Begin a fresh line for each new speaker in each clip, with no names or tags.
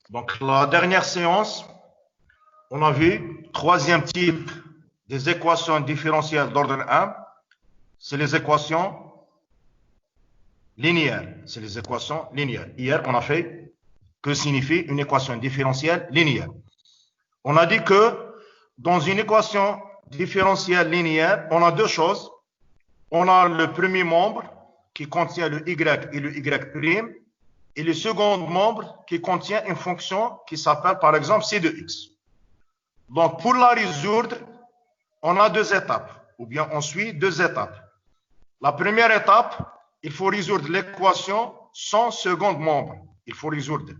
Donc, la dernière séance, on a vu troisième type des équations différentielles d'ordre 1, c'est les équations linéaires. C'est les équations linéaires. Hier, on a fait que signifie une équation différentielle linéaire. On a dit que dans une équation différentielle linéaire, on a deux choses. On a le premier membre qui contient le y et le y', et le second membre qui contient une fonction qui s'appelle par exemple c de x. Donc pour la résoudre, on a deux étapes, ou bien on suit deux étapes. La première étape, il faut résoudre l'équation sans second membre. Il faut résoudre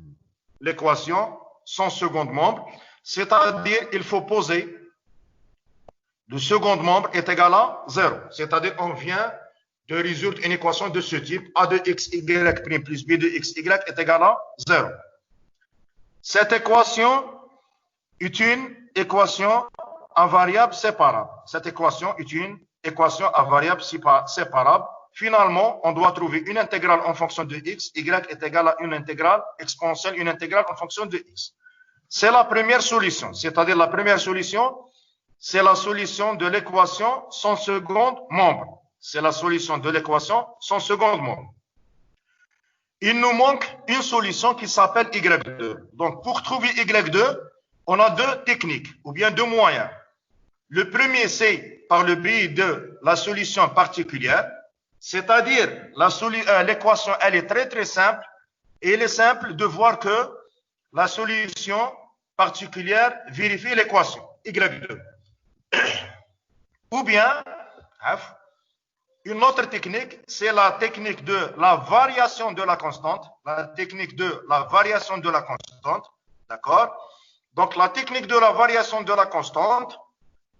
l'équation sans second membre, c'est-à-dire il faut poser le second membre est égal à 0. C'est-à-dire on vient de résoudre une équation de ce type, a de xy' plus b de xy est égal à 0. Cette équation est une équation à variable séparable. Cette équation est une équation à variable séparable. Finalement, on doit trouver une intégrale en fonction de x, y est égal à une intégrale exponentielle, une intégrale en fonction de x. C'est la première solution, c'est-à-dire la première solution, c'est la solution de l'équation sans second membre. C'est la solution de l'équation sans second membre. Il nous manque une solution qui s'appelle y2. Donc, pour trouver y2, on a deux techniques, ou bien deux moyens. Le premier, c'est par le biais de la solution particulière, c'est-à-dire l'équation, elle est très très simple, et il est simple de voir que la solution particulière vérifie l'équation y2. Ou bien, une autre technique, c'est la technique de la variation de la constante. La technique de la variation de la constante. D'accord? Donc, la technique de la variation de la constante,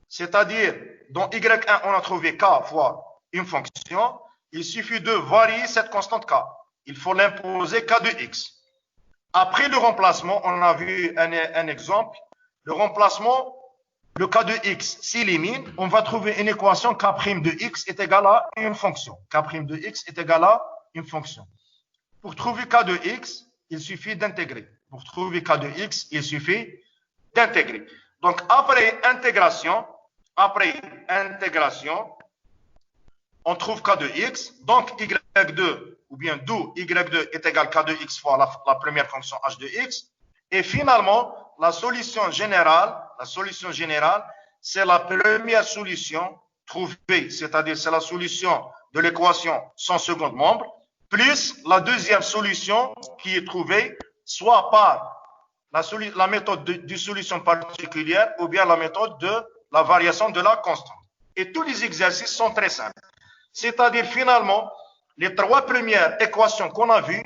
c'est-à-dire, dans y1, on a trouvé k fois une fonction. Il suffit de varier cette constante k. Il faut l'imposer k de x. Après le remplacement, on a vu un exemple. Le remplacement, le k de x s'élimine, on va trouver une équation k' de x est égal à une fonction. K' de x est égal à une fonction. Pour trouver k de x, il suffit d'intégrer. Pour trouver k de x, il suffit d'intégrer. Donc, après intégration, on trouve k de x. Donc, y2, ou bien d'où y2 est égal à k de x fois la première fonction h de x. Et finalement, la solution générale, c'est la première solution trouvée, c'est-à-dire c'est la solution de l'équation sans second membre, plus la deuxième solution qui est trouvée, soit par la méthode de solution particulière ou bien la méthode de la variation de la constante. Et tous les exercices sont très simples. C'est-à-dire finalement, les trois premières équations qu'on a vues,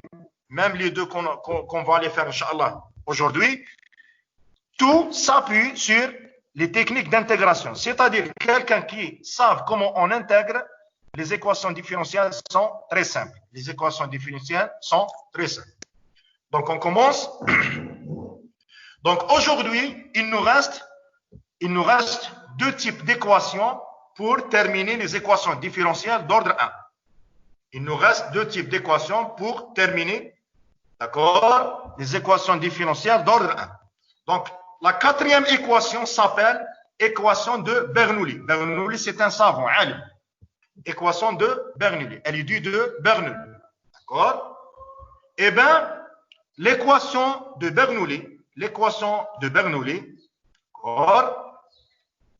même les deux qu'on va aller faire, Inch'Allah, aujourd'hui, tout s'appuie sur les techniques d'intégration. C'est-à-dire quelqu'un qui savent comment on intègre, les équations différentielles sont très simples. Les équations différentielles sont très simples. Donc on commence. Donc aujourd'hui, il nous reste deux types d'équations pour terminer les équations différentielles d'ordre 1. Il nous reste deux types d'équations pour terminer, d'accord, les équations différentielles d'ordre 1. Donc, la quatrième équation s'appelle équation de Bernoulli. Bernoulli, c'est un savant, alim. Équation de Bernoulli. Elle est due de Bernoulli. D'accord? Eh bien, l'équation de Bernoulli,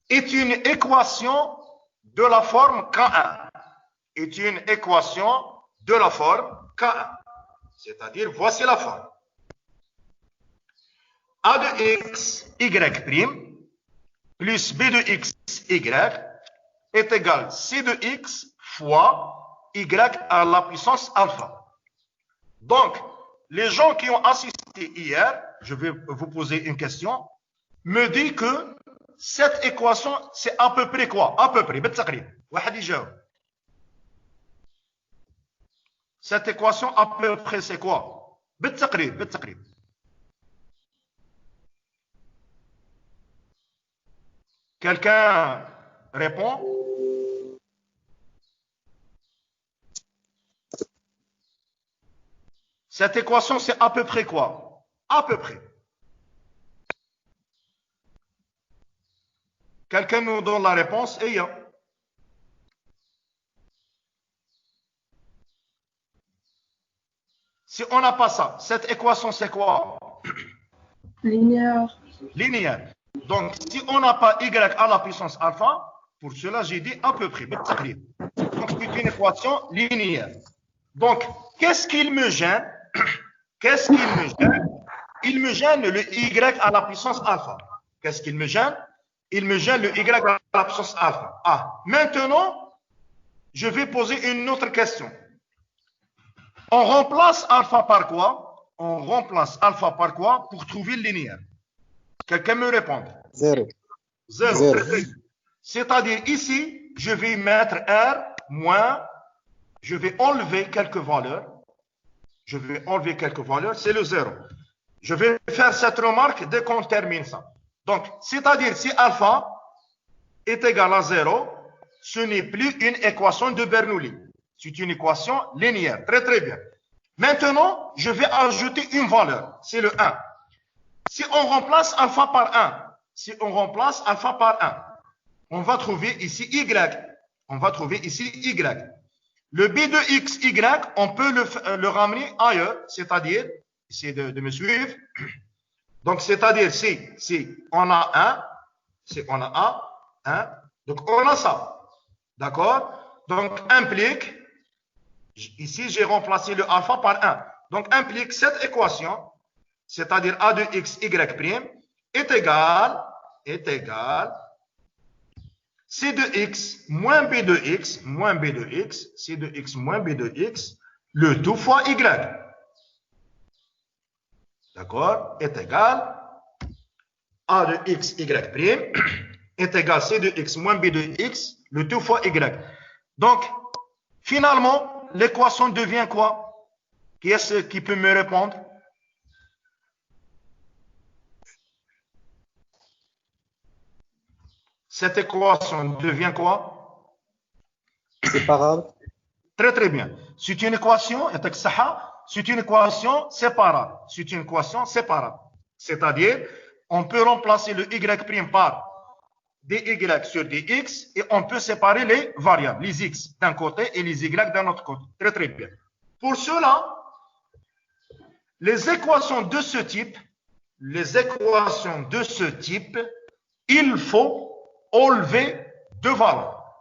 est une équation de la forme K1. Est une équation de la forme K1. C'est-à-dire, voici la forme. A de x, y' plus b de x, y est égal c de x fois y à la puissance alpha. Donc, les gens qui ont assisté hier, je vais vous poser une question, me disent que cette équation, c'est à peu près quoi? À peu près, cette équation, à peu près, c'est quoi? Quelqu'un répond? Cette équation, c'est à peu près quoi? À peu près. Quelqu'un nous donne la réponse et il y a. Si on n'a pas ça, cette équation, c'est quoi?
Linéaire.
Linéaire. Donc, si on n'a pas y à la puissance alpha, pour cela, j'ai dit à peu près. Donc, c'est une équation linéaire. Donc, qu'est-ce qu'il me gêne? Qu'est-ce qu'il me gêne? Il me gêne le y à la puissance alpha. Qu'est-ce qu'il me gêne? Il me gêne le y à la puissance alpha. Ah, maintenant, je vais poser une autre question. On remplace alpha par quoi? On remplace alpha par quoi pour trouver le linéaire? Quelqu'un me répond?
Zéro.
Zéro. C'est-à-dire ici, je vais mettre R moins, je vais enlever quelques valeurs. Je vais enlever quelques valeurs, c'est le zéro. Je vais faire cette remarque dès qu'on termine ça. Donc, c'est-à-dire si alpha est égal à 0, ce n'est plus une équation de Bernoulli. C'est une équation linéaire. Très, très bien. Maintenant, je vais ajouter une valeur. C'est le 1. Si on remplace alpha par 1, si on remplace alpha par 1, on va trouver ici y. On va trouver ici y. Le b de x, y, on peut le ramener ailleurs, c'est-à-dire, essayez de me suivre. Donc, c'est-à-dire, si on a 1, si on a 1, donc on a ça. D'accord? Donc, implique, ici, j'ai remplacé le alpha par 1. Donc, implique cette équation, c'est-à-dire a de x, y' est égal c de x moins b de x, c de x moins b de x, le tout fois y. D'accord? Est égal a de x, y' est égal c de x moins b de x, le tout fois y. Donc, finalement, l'équation devient quoi? Qui est-ce qui peut me répondre? Cette équation devient quoi?
Séparable.
Très très bien. C'est une équation, c'est une équation séparable. C'est une équation séparable. C'est-à-dire, on peut remplacer le y' par dy sur dx et on peut séparer les variables, les x d'un côté et les y d'un autre côté. Très très bien. Pour cela, les équations de ce type, il faut enlever deux valeurs.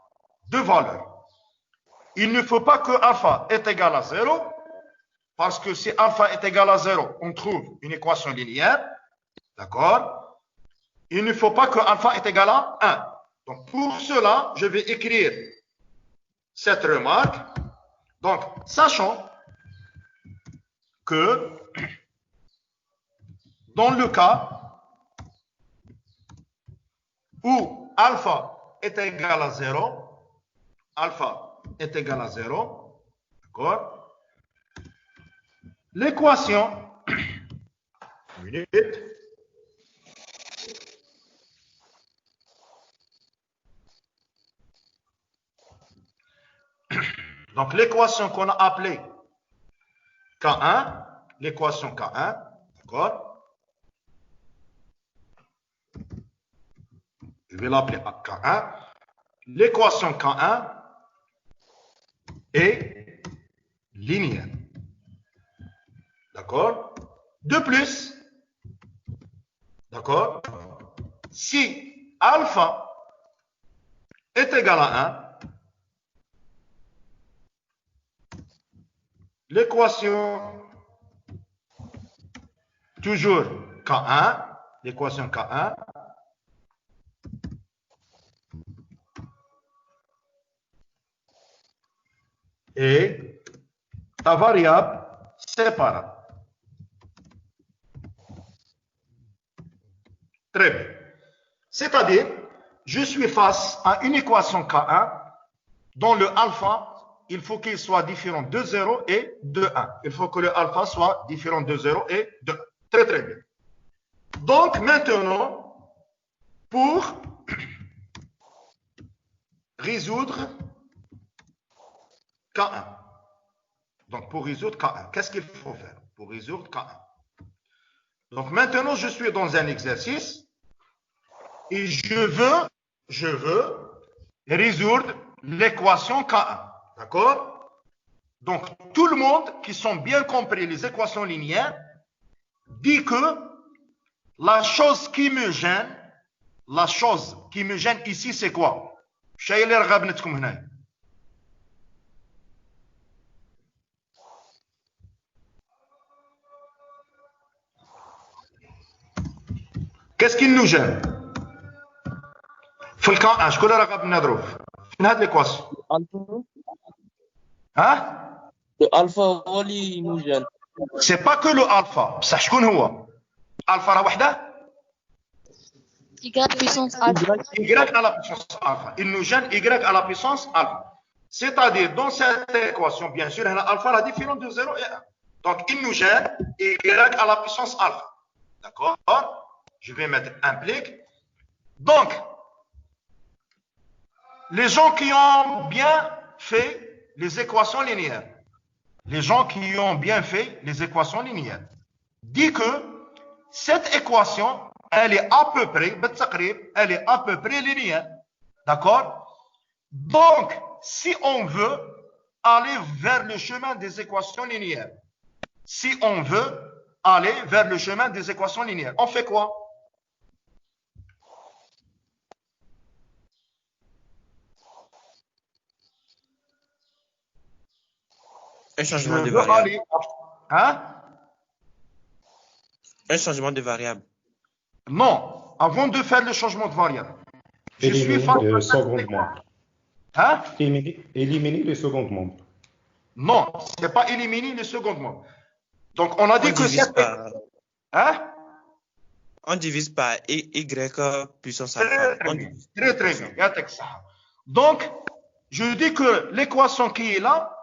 Il ne faut pas que alpha est égal à 0, parce que si alpha est égal à 0, on trouve une équation linéaire. D'accord? Il ne faut pas que alpha est égal à 1. Donc, pour cela, je vais écrire cette remarque. Donc, sachant que dans le cas où alpha est égal à 0, d'accord? L'équation, donc l'équation qu'on a appelée K1, l'équation K1, d'accord? Je vais l'appeler K1. L'équation K1 est linéaire. D'accord? De plus, d'accord? Si alpha est égal à 1, l'équation toujours K1, l'équation K1 et ta variable séparable. Très bien. C'est-à-dire, je suis face à une équation K1 dont le alpha, il faut qu'il soit différent de 0 et de 1. Il faut que le alpha soit différent de 0 et de 1. Très, très bien. Donc, maintenant, pour résoudre K1. Donc, pour résoudre K1, qu'est-ce qu'il faut faire pour résoudre K1? Donc, maintenant, je suis dans un exercice et je veux je veux résoudre l'équation K1. D'accord? Donc, tout le monde qui sont bien compris les équations linéaires dit que la chose qui me gêne ici, c'est quoi? Qu'est-ce qui nous gêne? في الكان شكون اللي راغب نضرب فين هاد ليكواسيون
الفا
ها
الفا هو اللي موجد
سي با كو لو الفا بصح شكون هو الفا راه وحده
Y puissance alpha.
y à la puissance alpha il nous gêne y à la puissance alpha c'est-à-dire dans cette équation bien sûr alpha est différent de 0 et 1 donc il nous gêne y à la puissance alpha d'accord je vais mettre implique donc les gens qui ont bien fait les équations linéaires, disent que cette équation, elle est à peu près linéaire. D'accord? Donc, si on veut aller vers le chemin des équations linéaires, on fait quoi?
Un changement de variable.
Hein?
Un changement de variable.
Non, avant de faire le changement de variable. Je suis
Éliminer le second membre.
Hein?
Éliminer le second membre.
Non, ce n'est pas éliminer le second membre. Donc, on a dit que c'est... Hein?
On divise par y puissance alpha.
Très bien. Donc, je dis que l'équation qui est là,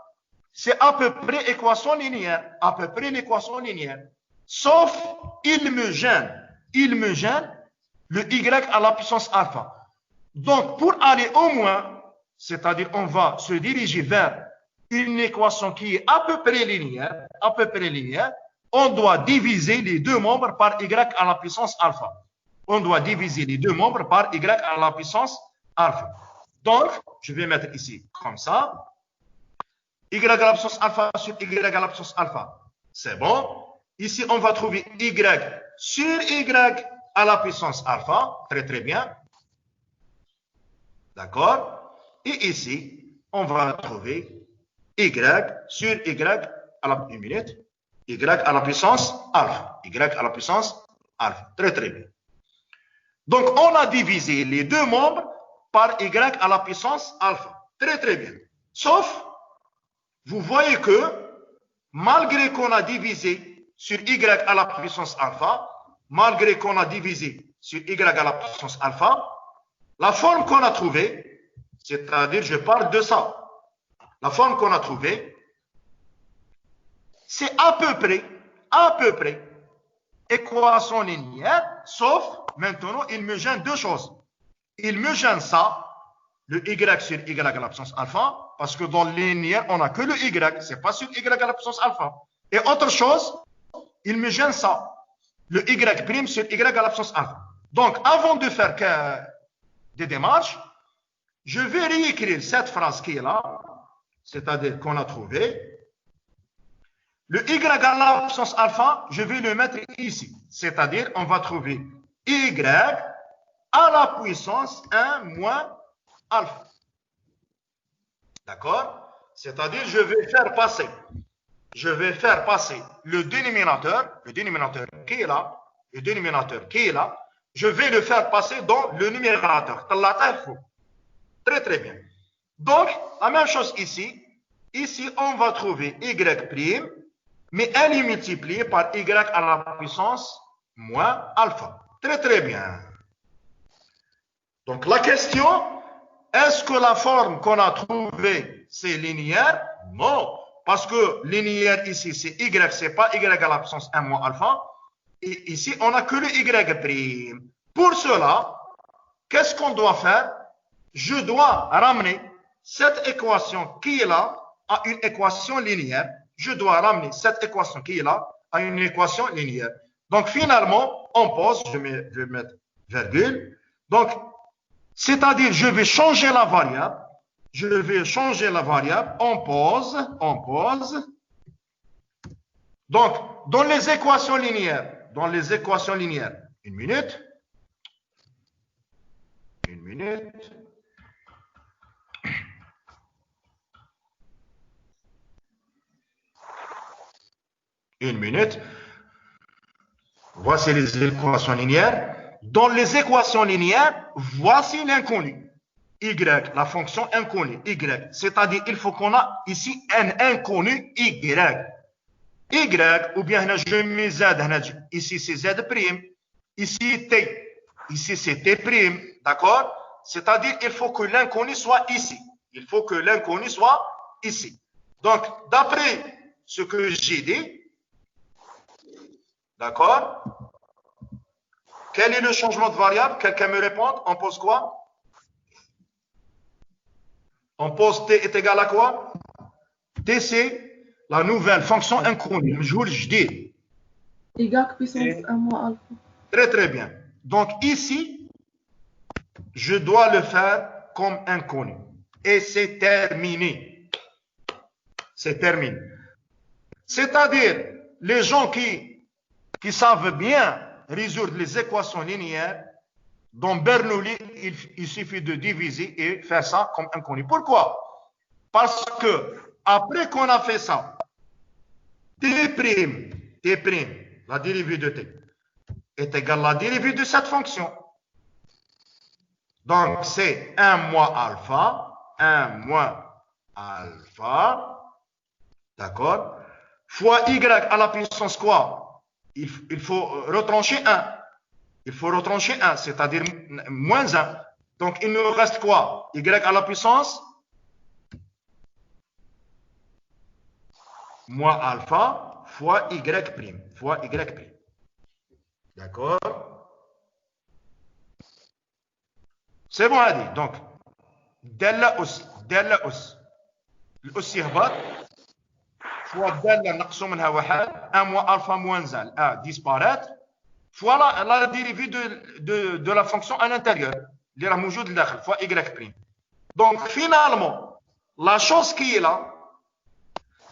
c'est à peu près l'équation linéaire. Sauf, il me gêne le y à la puissance alpha. Donc, pour aller au moins, c'est-à-dire on va se diriger vers une équation qui est à peu près linéaire, on doit diviser les deux membres par y à la puissance alpha. Donc, je vais mettre ici comme ça. Y à la puissance alpha sur y à la puissance alpha. C'est bon. Ici, on va trouver y sur y à la puissance alpha. Très bien. D'accord. Et ici, on va trouver y sur y à la minute. Y à la puissance alpha. Très bien. Donc, on a divisé les deux membres par y à la puissance alpha. Très bien. Sauf, vous voyez que malgré qu'on a divisé sur y à la puissance alpha, la forme qu'on a trouvée, c'est-à-dire je parle de ça, la forme qu'on a trouvée, c'est à peu près équation linéaire, sauf maintenant il me gêne deux choses. Il me gêne ça, le y sur y à la puissance alpha, parce que dans le linéaire, on n'a que le y, c'est pas sur y à la puissance alpha. Et autre chose, il me gêne ça, le y' sur y à la puissance alpha. Donc, avant de faire des démarches, je vais réécrire cette phrase qui est là, c'est-à-dire qu'on a trouvé. Le y à la puissance alpha, je vais le mettre ici, c'est-à-dire on va trouver y à la puissance 1 moins alpha. D'accord? C'est-à-dire je vais faire passer le dénominateur qui est là, je vais le faire passer dans le numérateur. Très bien. Donc, la même chose ici. Ici, on va trouver y', mais elle est multipliée par y à la puissance moins alpha. Très bien. Donc, la question, est-ce que la forme qu'on a trouvée, c'est linéaire? Non. Parce que linéaire ici, c'est y, c'est pas y à la puissance 1 moins alpha. Et ici, on n'a que le y'. Pour cela, qu'est-ce qu'on doit faire? Je dois ramener cette équation qui est là à une équation linéaire. Donc, finalement, on pose, je vais mettre virgule. Donc, C'est-à-dire, je vais changer la variable. Je vais changer la variable. On pose. Donc, dans les équations linéaires, une minute. Voici les équations linéaires. Dans les équations linéaires, voici l'inconnu. Y, la fonction inconnue, Y. C'est-à-dire, il faut qu'on a ici un inconnu Y. Y, ou bien je mets Z, ici c'est Z', ici T, ici c'est T', d'accord? C'est-à-dire, il faut que l'inconnu soit ici. Donc, d'après ce que j'ai dit, d'accord? Quel est le changement de variable? Quelqu'un me répond? On pose quoi? On pose T est égal à quoi? T, c'est la nouvelle fonction inconnue. Je dis.
Y puissance 1 moins alpha.
Très, très bien. Donc, ici, je dois le faire comme inconnu. Et c'est terminé. C'est-à-dire, les gens qui savent bien résoudre les équations linéaires, dans Bernoulli, il suffit de diviser et faire ça comme inconnu. Pourquoi? Parce que après qu'on a fait ça, T', la dérivée de T, est égale à la dérivée de cette fonction. Donc, c'est 1 moins alpha, d'accord, fois y à la puissance quoi? Il faut retrancher 1. C'est-à-dire moins 1. Donc, il nous reste quoi? Y à la puissance moins alpha fois y'. D'accord? C'est bon, Adi. Donc, del os. الأس يهبط fois del نقصوا منها واحد 1 moins alpha moins 1 disparaître fois la dérivée de la fonction à l'intérieur اللي راه موجود لداخل fois y'. Donc, finalement, la chose qui est là,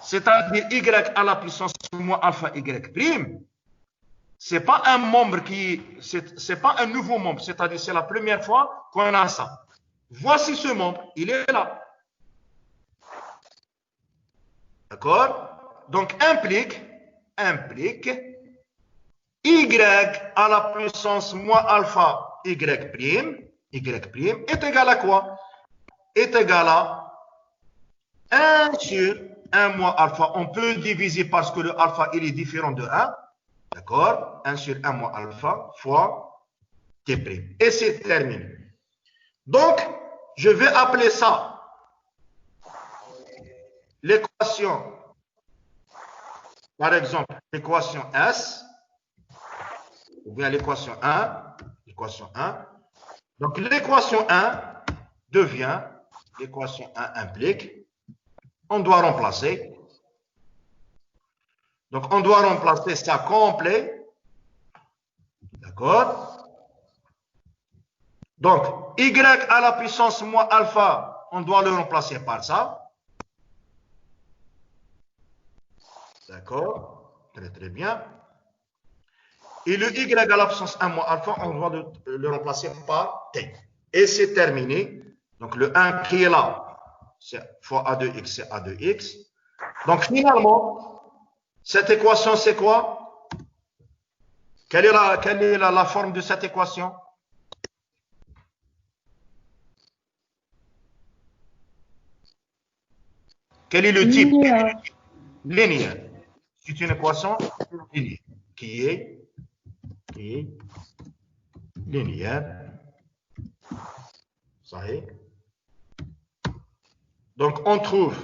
c'est-à-dire y à la puissance moins alpha y', c'est pas un membre c'est pas un nouveau membre, c'est-à-dire c'est la première fois qu'on a ça. Voici ce membre, il est là. D'accord? Donc, implique y à la puissance moins alpha y' est égal à quoi? Est égal à 1 sur 1 moins alpha. On peut diviser parce que le alpha, il est différent de 1. D'accord? 1 sur 1 moins alpha fois T'. Et c'est terminé. Donc, je vais appeler ça l'équation, par exemple, l'équation S, ou bien l'équation 1. Donc, l'équation 1 devient, l'équation 1 implique, on doit remplacer. Donc, on doit remplacer ça complet. D'accord? Donc, y à la puissance moins alpha, on doit le remplacer par ça. D'accord? Très, très bien. Et le y à la puissance 1 moins alpha, on doit le remplacer par t. Et c'est terminé. Donc, le 1 qui est là, c'est fois a2x, c'est a2x. Donc, finalement, cette équation, c'est quoi? Quelle est la forme de cette équation? Quel est le type? Linéaire. C'est une équation linéaire qui est linéaire. Ça y est. Donc, on trouve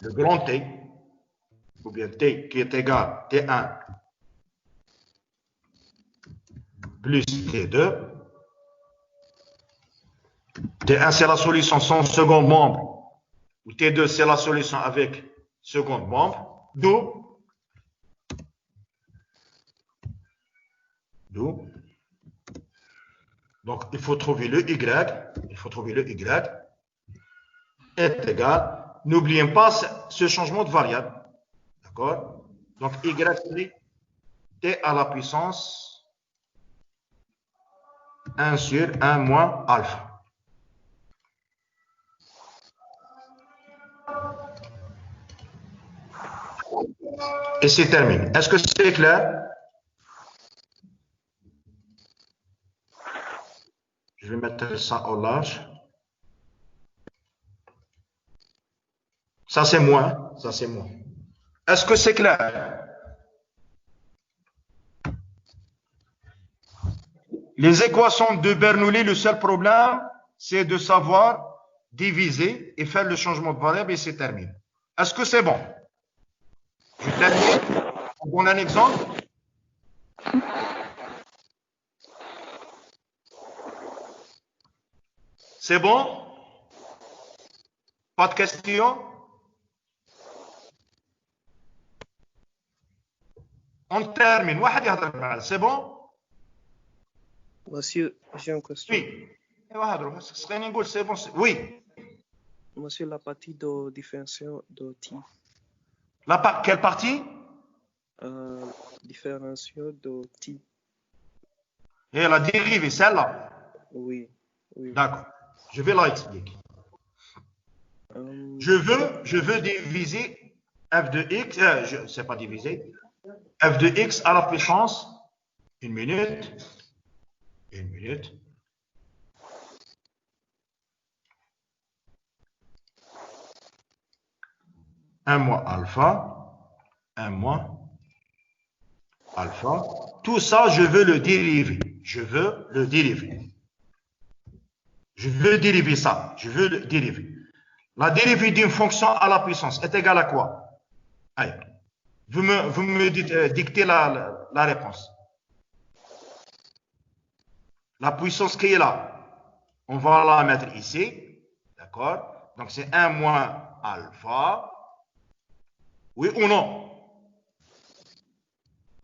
le grand T, ou bien T qui est égal à T1 plus T2. T1, c'est la solution sans second membre, ou T2, c'est la solution avec second membre, d'où D'où. Donc, il faut trouver le Y. Il faut trouver le Y est égal. N'oubliez pas ce changement de variable. D'accord? Donc, Y c'est T à la puissance 1 sur 1 moins alpha. Et c'est terminé. Est-ce que c'est clair? Je vais mettre ça au large. Ça, c'est moins. Ça, c'est moins. Est-ce que c'est clair? Les équations de Bernoulli, le seul problème, c'est de savoir diviser et faire le changement de variable et c'est terminé. Est-ce que c'est bon? Je termine. On donne un exemple. C'est bon? Pas de questions? On termine. C'est bon?
Monsieur, j'ai une question.
Oui. C'est bon. Oui.
Monsieur, la partie de différenciation de t.
Quelle partie?
Différenciation de t.
Et la dérivée, celle-là?
Oui. Oui.
D'accord. Je vais l'expliquer. Je veux diviser f de x, je ne sais pas diviser, f de x à la puissance, une minute, 1 moins alpha, 1 moins alpha. Tout ça, je veux le dériver. Je veux dériver ça. Je veux le dériver. La dérivée d'une fonction à la puissance est égale à quoi? Allez, vous me dictez la réponse. La puissance qui est là, on va la mettre ici. D'accord? Donc, c'est 1 moins alpha. Oui ou non?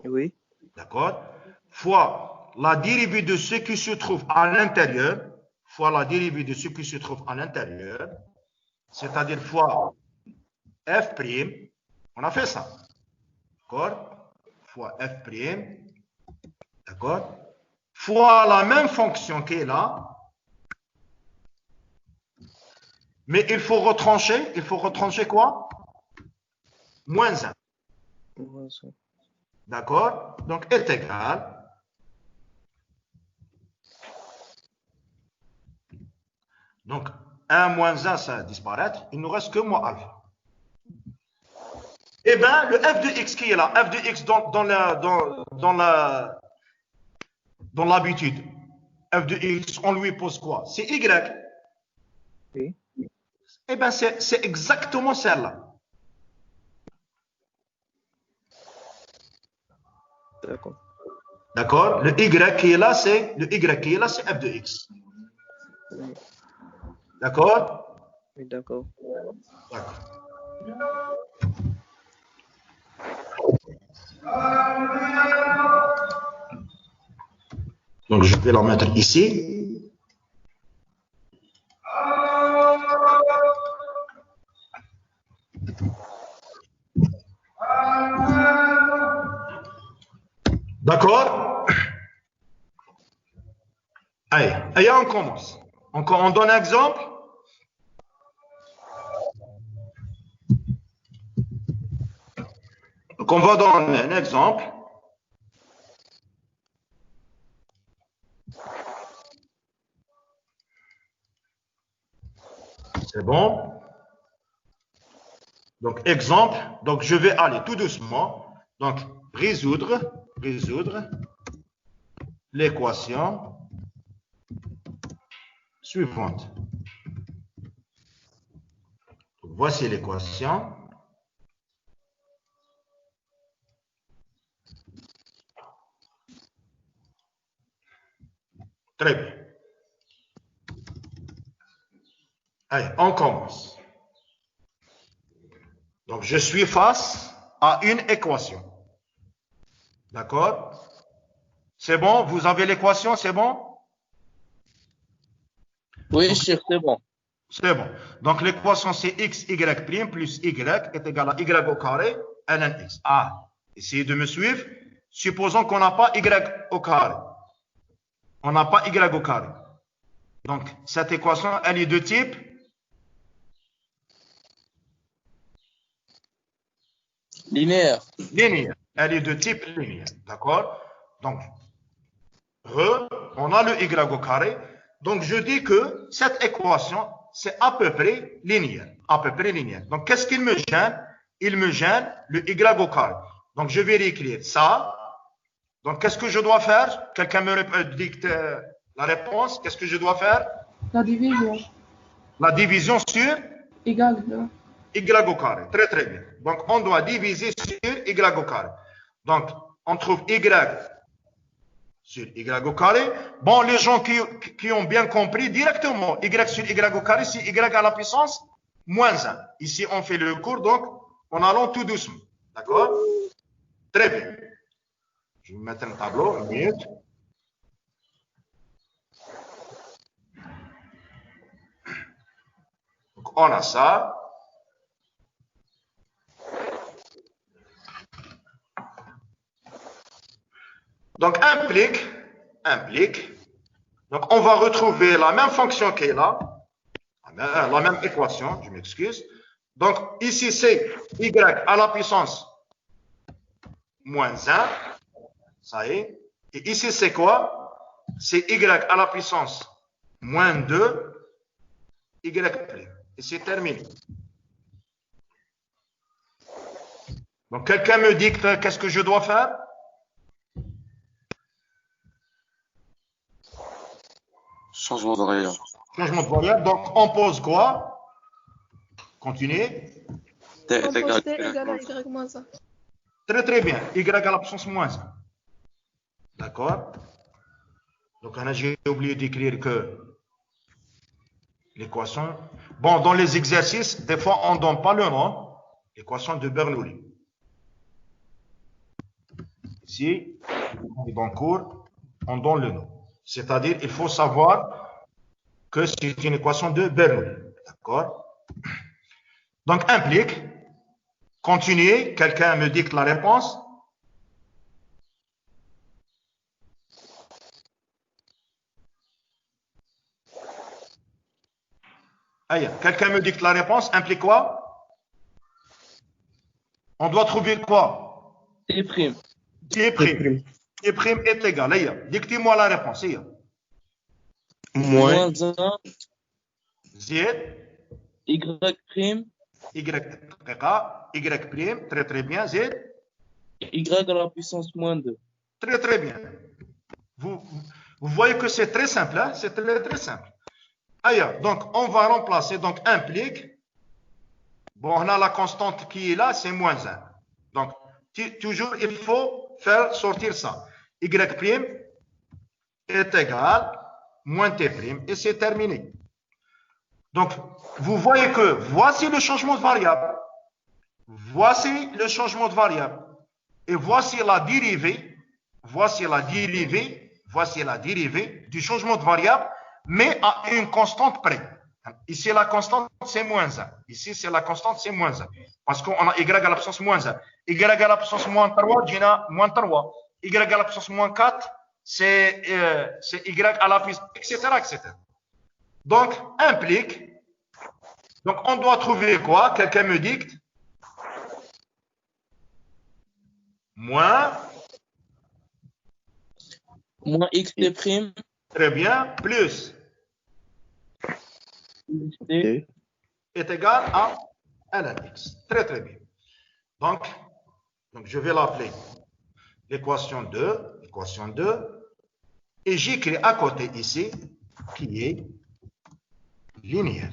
Oui.
D'accord? Fois la dérivée de ce qui se trouve à l'intérieur, c'est-à-dire fois f', on a fait ça. D'accord? Fois f', d'accord? Fois la même fonction qui est là, mais il faut retrancher quoi? Moins 1. D'accord? Donc, est égal. Donc, 1 moins 1, ça va disparaître. Il ne nous reste que moins alpha. Eh bien, le f de x qui est là, f de x dans l'habitude, f de x, on lui pose quoi? C'est y.
Oui.
Eh bien, c'est exactement celle-là.
D'accord.
D'accord? Le y qui est là, c'est f de x.
Oui.
D'accord?
Oui, d'accord.
D'accord. Donc, je vais la mettre ici. D'accord? Allez, on commence. On donne un exemple. Donc, on va donner un exemple. C'est bon? Donc, exemple. Donc, je vais aller tout doucement. Donc, résoudre l'équation suivante. Donc, voici l'équation. Très bien. Allez, on commence. Donc, je suis face à une équation. D'accord? C'est bon? Vous avez l'équation, c'est bon?
Oui, chef, c'est bon.
C'est bon. Donc, l'équation, c'est x, y' plus y est égal à y au carré, ln x. Ah, essayez de me suivre. Supposons qu'on n'a pas y au carré. On n'a pas y au carré. Donc, cette équation, elle est de type
Linéaire.
linéaire. Elle est de type linéaire. D'accord? Donc, on a le y au carré. Donc, je dis que cette équation, c'est à peu près linéaire. À peu près linéaire. Donc, qu'est-ce qu'il me gêne? Il me gêne le y au carré. Donc, je vais réécrire ça. Donc, qu'est-ce que je dois faire? Quelqu'un me dicte la réponse. Qu'est-ce que je dois faire?
La division.
La division sur
Égal.
y au carré. Très, très bien. Donc, on doit diviser sur y au carré. Donc, on trouve y sur y au carré. Bon, les gens qui ont bien compris, directement, y sur y au carré, c'est y à la puissance moins 1. Ici, on fait le cours, donc, en allant tout doucement. D'accord? Très bien. Je vais mettre un tableau, une minute. Donc, on a ça. Donc, implique. Donc, on va retrouver la même fonction qui est là. La même équation, je m'excuse. Donc, ici, c'est y à la puissance moins 1. Ça y est. Et ici, c'est quoi? C'est y à la puissance moins 2, y prime. Et c'est terminé. Donc, quelqu'un me dit qu'est-ce que je dois faire?
Changement de variable.
Changement de variable. Donc, on pose quoi? Continuez.
T est égal
Composé égale à y moins 1.
Très, très bien. Y à la puissance moins 1. D'accord? Donc, j'ai oublié d'écrire que l'équation. Bon, dans les exercices, des fois, on ne donne pas le nom. L'équation de Bernoulli. Ici, dans le cours, on donne le nom. C'est-à-dire, il faut savoir que c'est une équation de Bernoulli. D'accord? Donc, implique. Continuez. Quelqu'un me dicte la réponse. Aïe, quelqu'un me dicte la réponse. Implique quoi? On doit trouver quoi?
T prime.
T prime. T prime est égal. Aïe, dictez-moi la réponse. Aïe.
Moins 1.
Z.
Y prime.
Y prime. Très, très bien. Z.
Y à la puissance moins 2.
Très, très bien. Vous voyez que c'est très simple. Hein? C'est très, très simple. Aïe, donc, on va remplacer. Donc, implique. Bon, on a la constante qui est là, c'est moins 1. Donc, toujours, il faut faire sortir ça. Y prime est égal moins T prime. Et c'est terminé. Donc, vous voyez que voici le changement de variable. Voici le changement de variable. Et voici la dérivée. Voici la dérivée du changement de variable, mais à une constante près. Ici, la constante, c'est moins 1. Ici, c'est la constante, c'est moins 1. Parce qu'on a y à la puissance moins 1. Y à la puissance moins 3, j'ai moins 3. Y à la puissance moins 4, c'est y à la puissance, etc., etc. Donc, implique. Donc, on doit trouver quoi? Quelqu'un me dicte. Moins
xt prime.
Très bien. Plus
T
est égal à ln x. Très, très bien. Donc je vais l'appeler l'équation 2. Et j'écris à côté ici qui est linéaire.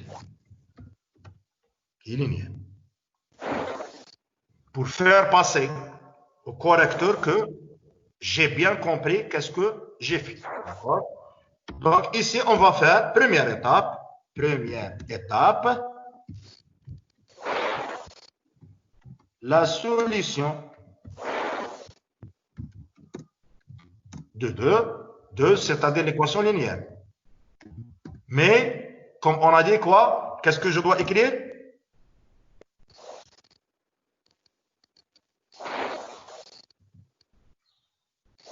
Pour faire passer au correcteur que j'ai bien compris qu'est-ce que j'ai fait. D'accord? Donc ici, on va faire première étape. La solution de de 2, c'est-à-dire l'équation linéaire. Mais, comme on a dit quoi, qu'est-ce que je dois écrire?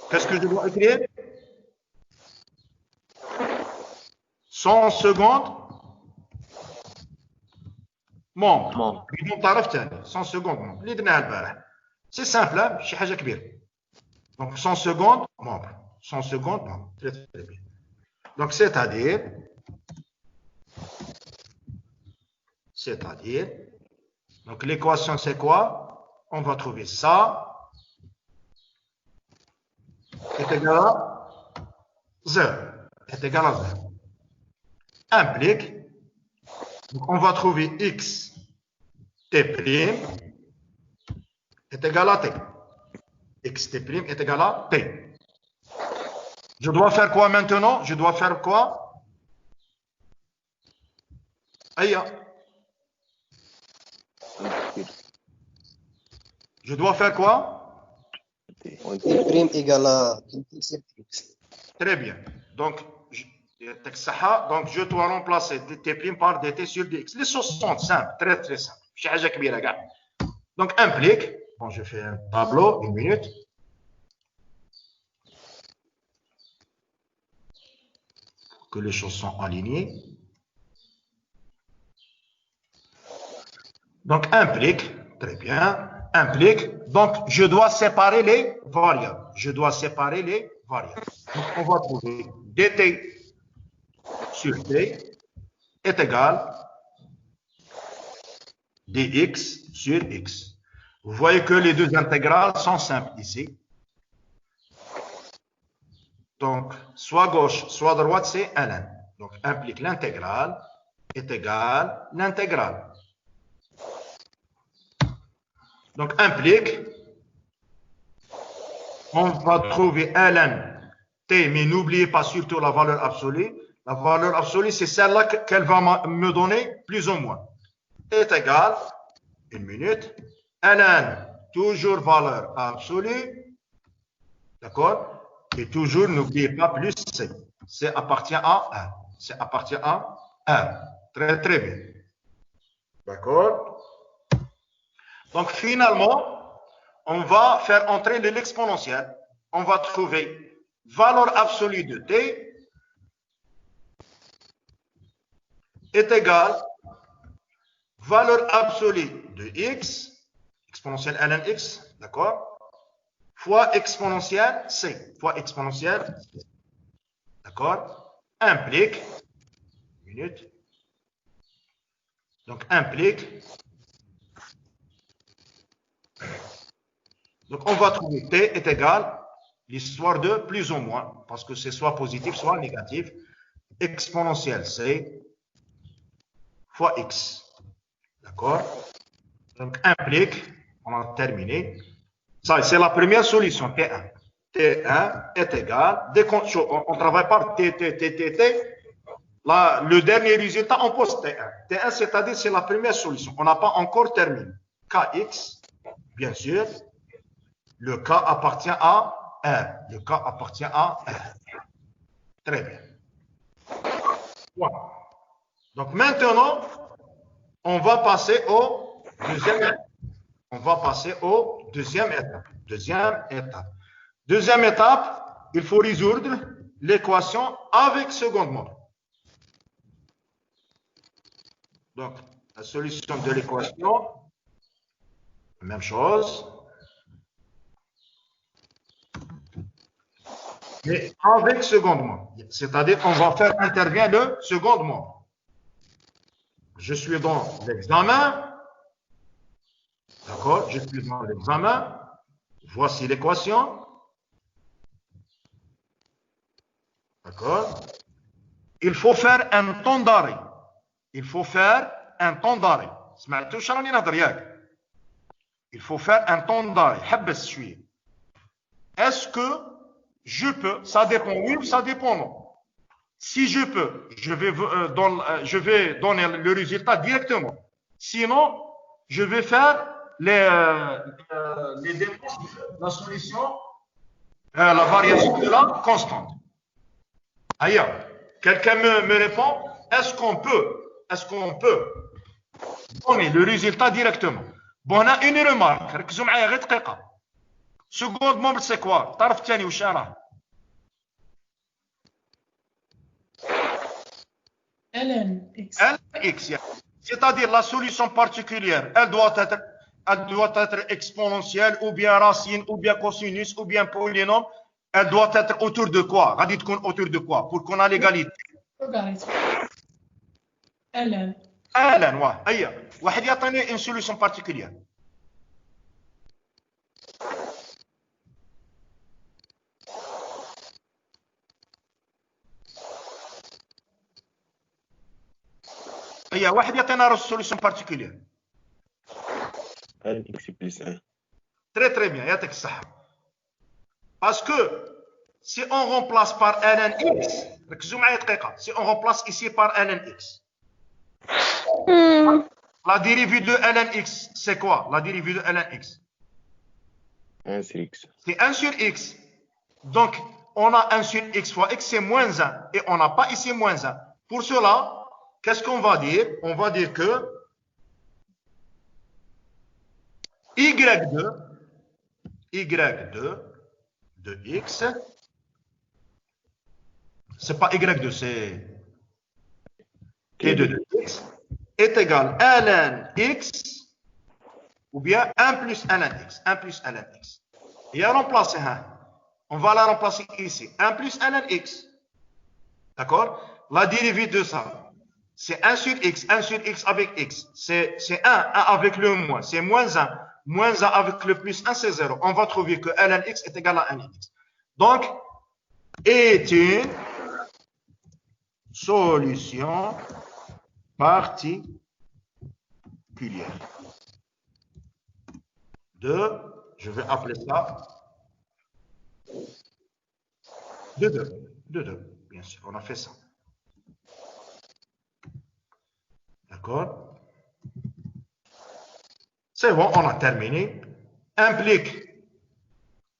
Qu'est-ce que je dois écrire? 100 secondes membre. بدون طرف ثاني 100 secondes membre. اللي درناها البارح. C'est simple, شي حاجة كبيرة. Donc 100 secondes membre. 100 secondes membre. Très très bien. Donc c'est-à-dire donc l'équation c'est quoi? On va trouver ça est égal à 0. Est égal à 0. Implique, donc on va trouver x t' est égal à t. X t' est égal à t. Je dois faire quoi maintenant? Je dois faire quoi? Aïe. Je dois faire quoi?
T' égale à x.
Très bien. Donc, je dois remplacer t' par dt sur dx. Les choses sont simples, très très simples. Donc, implique, bon, je fais un tableau, une minute. Que les choses sont alignées. Donc, implique, très bien, implique, donc je dois séparer les variables. Donc, on va trouver dt sur t est égal dx sur x. Vous voyez que les deux intégrales sont simples ici. Donc, soit gauche, soit droite, c'est ln. Donc, implique l'intégrale est égal l'intégrale. Donc, implique, on va trouver ln t, mais n'oubliez pas surtout la valeur absolue. La valeur absolue, c'est celle-là qu'elle va me donner, plus ou moins. Est égal, une minute, ln, toujours valeur absolue, d'accord? Et toujours, n'oubliez pas, plus c. C appartient à 1. C appartient à 1. Très, très bien. D'accord? Donc, finalement, on va faire entrer l'exponentielle. On va trouver valeur absolue de t est égale valeur absolue de x, exponentielle ln x, d'accord, fois exponentielle c, d'accord, implique, minute, donc implique, donc on va trouver t est égal l'histoire de plus ou moins, parce que c'est soit positif, soit négatif, exponentielle c fois x. D'accord? Donc, implique, on a terminé. Ça, c'est la première solution, T1. T1 est égal, dès qu'on travaille par T, là, le dernier résultat, on pose T1. T1, c'est-à-dire, c'est la première solution. On n'a pas encore terminé. Kx, bien sûr, le K appartient à 1. Le K appartient à 1. Très bien. Voilà. Donc maintenant, on va passer au deuxième étape. Deuxième étape, il faut résoudre l'équation avec seconde membre. Donc, la solution de l'équation, même chose. Mais avec seconde membre. C'est-à-dire qu'on va faire intervenir le second membre. Je suis dans l'examen. D'accord? Je suis dans l'examen. Voici l'équation. D'accord? Il faut faire un temps d'arrêt. Il faut faire un temps d'arrêt. Il faut faire un temps d'arrêt. Est-ce que je peux? Ça dépend oui ou ça dépend non. Si je peux, je vais donner le résultat directement. Sinon, je vais faire les dépenses, la solution La variation de la constante. Ailleurs, quelqu'un me répond, est-ce qu'on peut donner le résultat directement? Bon, on a une remarque. ركزوا معايا غير دقيقة. Seconde membre, c'est quoi? الطرف الثاني وش راه؟
ln x.
Ln x, c'est-à-dire la solution particulière, elle doit être exponentielle, ou bien racine, ou bien cosinus, ou bien polynôme. Elle doit être autour de quoi? غادي تكون autour de quoi? Pour qu'on a l'égalité.
Logarithme. ln.
ln, واه هيا واحد يعطيني une solution particulière. هيا واحد يعطينا solution particulière.
ln x plus 1.
Très bien, يعطيك الصحة. Parce que si on remplace par ln x, ركزوا معايا دقيقة, si on remplace ici par ln x, la dérivée de ln x, c'est quoi? La dérivée de ln x,
1 sur x.
c'est 1 sur x. Donc, on a 1 sur x fois x, c'est moins 1. Et on n'a pas ici moins 1. Pour cela, qu'est-ce qu'on va dire? On va dire que y2 de x, c'est pas y2, c'est t2 de x, est égal à ln x, ou bien 1 plus ln x, 1 plus ln x. Et à remplacer, on va la remplacer ici, 1 plus ln x. D'accord? La dérivée de ça, c'est 1 sur x avec x. C'est 1 avec le moins, c'est moins 1. Moins 1 avec le plus 1, c'est 0. On va trouver que ln x est égal à ln x. Donc, est une solution particulière de, je vais appeler ça, de 2. Bien sûr, on a fait ça. D'accord? C'est bon, on a terminé. Implique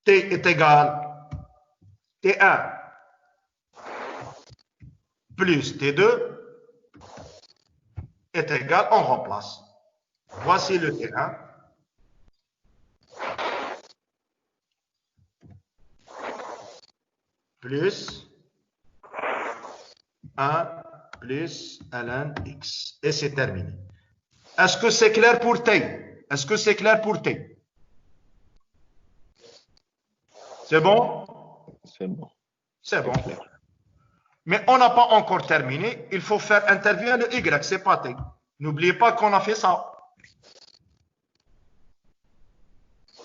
t est égal t1 plus t2 est égal, on remplace. Voici le t1 plus 1 plus ln x. Et c'est terminé. Est-ce que c'est clair pour t? Est-ce que c'est clair pour t? C'est bon?
C'est bon.
C'est bon. Mais on n'a pas encore terminé. Il faut faire intervenir le y, c'est pas t. N'oubliez pas qu'on a fait ça.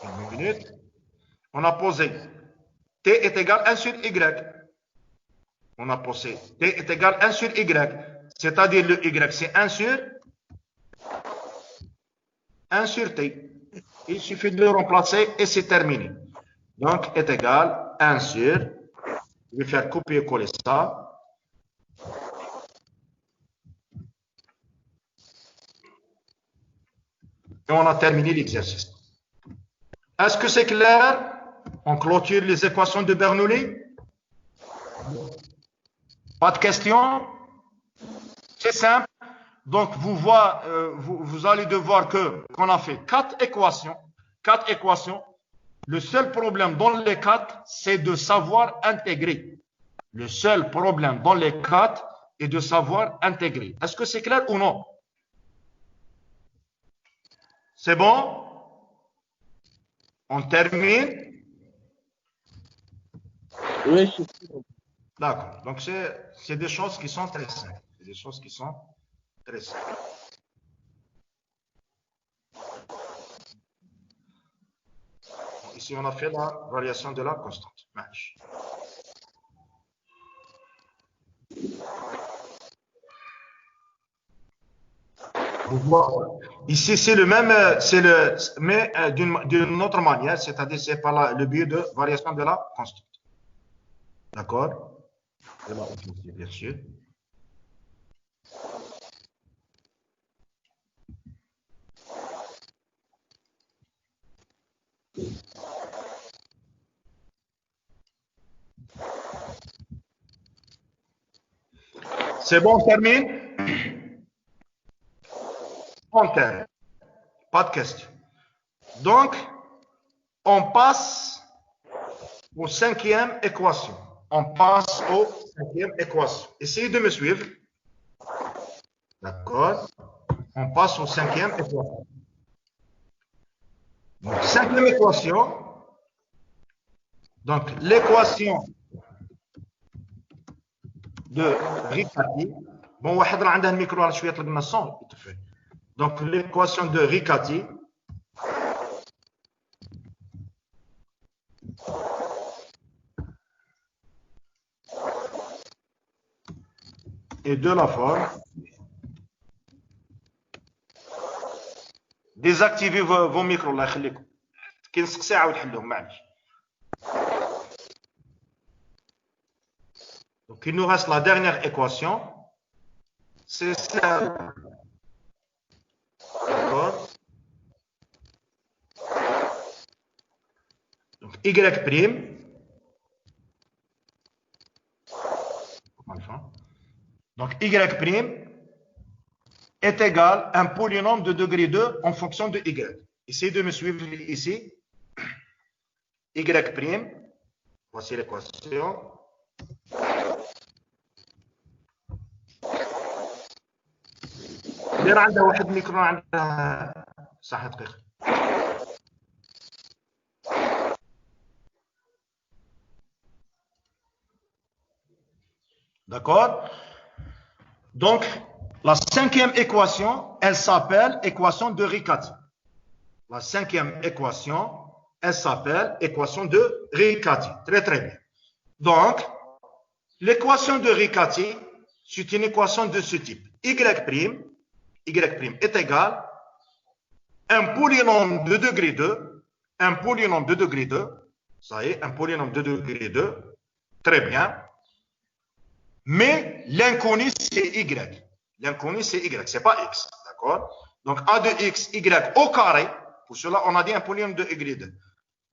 Une minute. On a posé t est égal à 1 sur y. On a posé t est égal à 1 sur y. C'est-à-dire le y, c'est 1 sur t. Il suffit de le remplacer et c'est terminé. Donc, est égal à 1 sur, je vais faire copier-coller ça. Et on a terminé l'exercice. Est-ce que c'est clair? On clôture les équations de Bernoulli? Pas de questions? C'est simple. Donc, vous allez devoir qu'on a fait 4 équations. 4 équations. Le seul problème dans les 4, c'est de savoir intégrer. Le seul problème dans les 4 est de savoir intégrer. Est-ce que c'est clair ou non? C'est bon? On termine?
Oui,
D'accord. Donc, c'est des choses qui sont très simples. C'est des choses qui sont très simples. Ici, on a fait la variation de la constante. Match. Ici, c'est le même, mais d'une autre manière, c'est-à-dire c'est par le biais de variation de la constante. D'accord? Bien sûr. C'est bon, on termine? On termine. Pas de question. Donc, on passe aux cinquième équation. On passe aux cinquième équation. Essayez de me suivre. D'accord? On passe aux cinquième équation. Donc, cinquième équation. Donc, l'équation de Riccati. Bon, واحد راه عنده الميكرو على شويه طلق لنا الصون. Donc, l'équation de Riccati. Et de la forme. Désactivez vos micros, الله يخليكم. كي نسق ساعة وتحلهم معليش. Donc, il nous reste la dernière équation. C'est ça. D'accord? Donc, Y prime. Donc, Y prime est égal à un polynôme de degré 2 en fonction de Y. Essayez de me suivre ici. Y prime. Voici l'équation. اللي راه عنده واحد الميكرو عنده صح دقيقة. D'accord? Donc, la cinquième équation, elle s'appelle équation de Riccati. La cinquième équation, elle s'appelle équation de Riccati. Très, très bien. Donc, l'équation de Riccati, c'est une équation de ce type. Y' est égal à un polynôme de degré 2, un polynôme de degré 2, ça y est, un polynôme de degré 2, très bien. Mais l'inconnu, c'est Y. L'inconnu, c'est Y, c'est pas X, d'accord? Donc, A de X, Y au carré, pour cela, on a dit un polynôme de degré 2,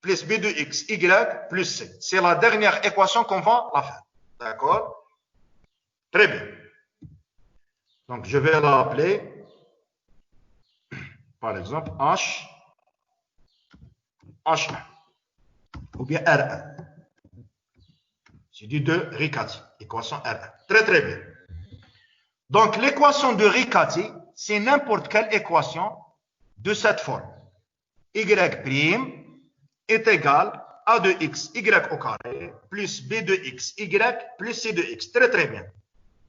plus B de X, Y, plus C. C'est la dernière équation qu'on va la faire, d'accord? Très bien. Donc, je vais l'appeler, par exemple, H1 ou bien R1. C'est du de Riccati, équation R1. Très, très bien. Donc, l'équation de Riccati, c'est n'importe quelle équation de cette forme. Y' est égal à A de X, Y au carré, plus B de X, Y, plus C de X. Très, très bien.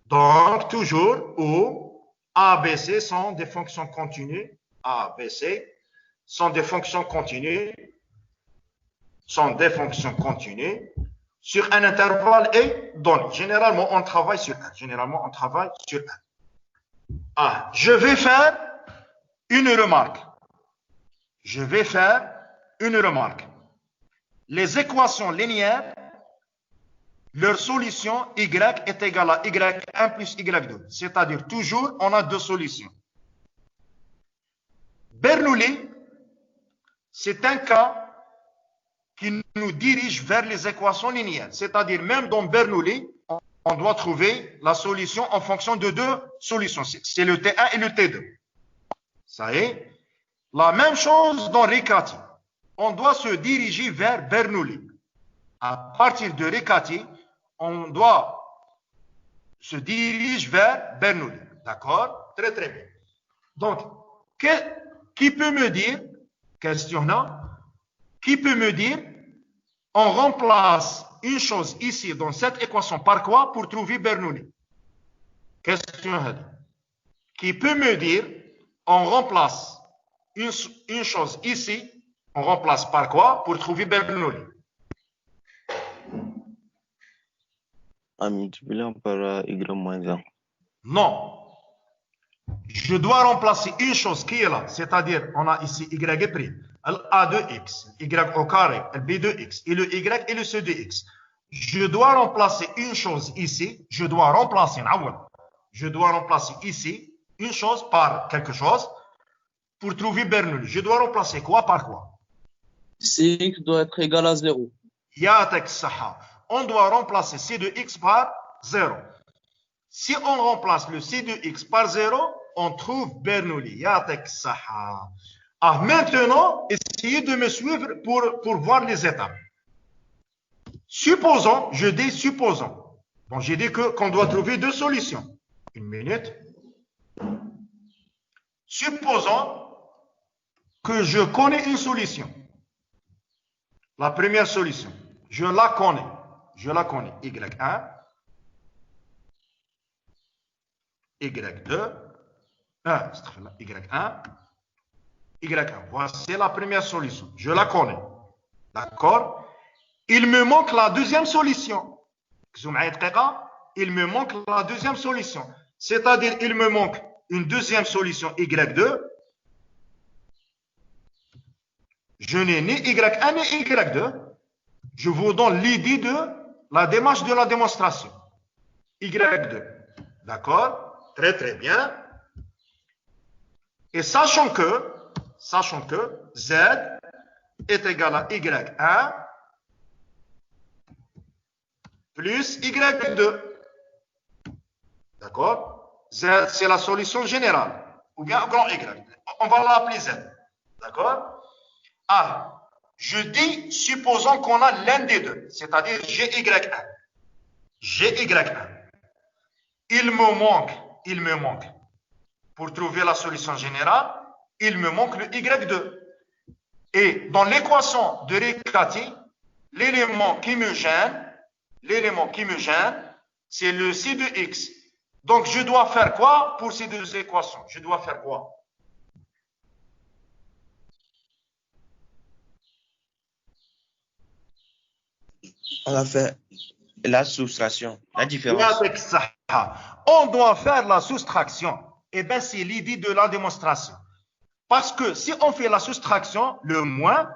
Donc, toujours où A, B, C sont des fonctions continues. A, B, C sont des fonctions continues. Sur un intervalle et donné. Généralement, on travaille sur 1. Ah, je vais faire une remarque. Les équations linéaires, leur solution Y est égale à Y1 plus Y2. C'est-à-dire, toujours, on a deux solutions. Bernoulli, c'est un cas qui nous dirige vers les équations linéaires. C'est-à-dire, même dans Bernoulli, on doit trouver la solution en fonction de deux solutions. C'est le T1 et le T2. Ça y est. La même chose dans Riccati. On doit se diriger vers Bernoulli. À partir de Riccati, on doit se diriger vers Bernoulli. D'accord? Très, très bien. Donc, qui peut me dire, questionnant, qui peut me dire, on remplace une chose ici dans cette équation par quoi pour trouver Bernoulli? Question. Qui peut me dire, on remplace une chose ici, on remplace par quoi pour trouver Bernoulli?
En multipliant par Y-1.
Non. Je dois remplacer une chose qui est là, c'est-à-dire on a ici Y', A de X, Y au carré, B de X, et le Y et le C de X. Je dois remplacer une chose ici, je dois remplacer ici une chose par quelque chose pour trouver Bernoulli. Je dois remplacer quoi par quoi?
Cx doit être égal à 0.
Yatek Saha. On doit remplacer C de X par 0. Si on remplace le C de X par 0, on trouve Bernoulli. Yatek saha. Ah, maintenant, essayez de me suivre pour voir les étapes. Supposons, je dis supposons. Bon, j'ai dit qu'on doit trouver deux solutions. Une minute. Supposons que je connais une solution. La première solution, je la connais. Je la connais. Y1, Y2, Y1, Y1. Voici la première solution. Je la connais. D'accord? Il me manque la deuxième solution. Il me manque la deuxième solution. C'est-à-dire, il me manque une deuxième solution Y2. Je n'ai ni Y1 ni Y2. Je vous donne l'idée de la démarche de la démonstration. Y2. D'accord? Très très bien. Et sachant que Z est égal à Y1 plus Y2. D'accord? Z, c'est la solution générale. Ou bien grand Y. On va l'appeler Z. D'accord? Ah, je dis, supposons qu'on a l'un des deux, c'est-à-dire GY1. GY1. Il me manque, pour trouver la solution générale, il me manque le Y2. Et dans l'équation de Riccati, l'élément qui me gêne, c'est le C de X. Donc, je dois faire quoi pour ces deux équations? Je dois faire quoi?
On va faire la soustraction, la différence.
On doit faire la soustraction. Eh bien, c'est l'idée de la démonstration. Parce que si on fait la soustraction, le moins,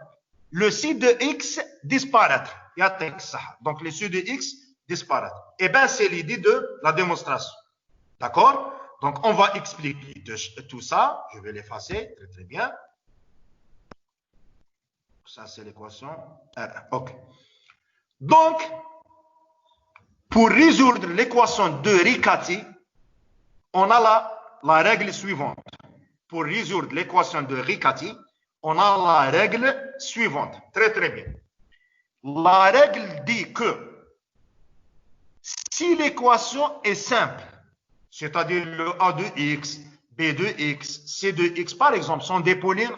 le C de X disparaître. Donc, le C de X disparaître. Eh bien, c'est l'idée de la démonstration. D'accord? Donc, on va expliquer tout ça. Je vais l'effacer. Très, très bien. Ça, c'est l'équation R1. OK. Donc, pour résoudre l'équation de Riccati, on a la règle suivante. Pour résoudre l'équation de Riccati, on a la règle suivante. Très, très bien. La règle dit que si l'équation est simple, c'est-à-dire le A de X, B de X, C de X, par exemple, sont des polynômes,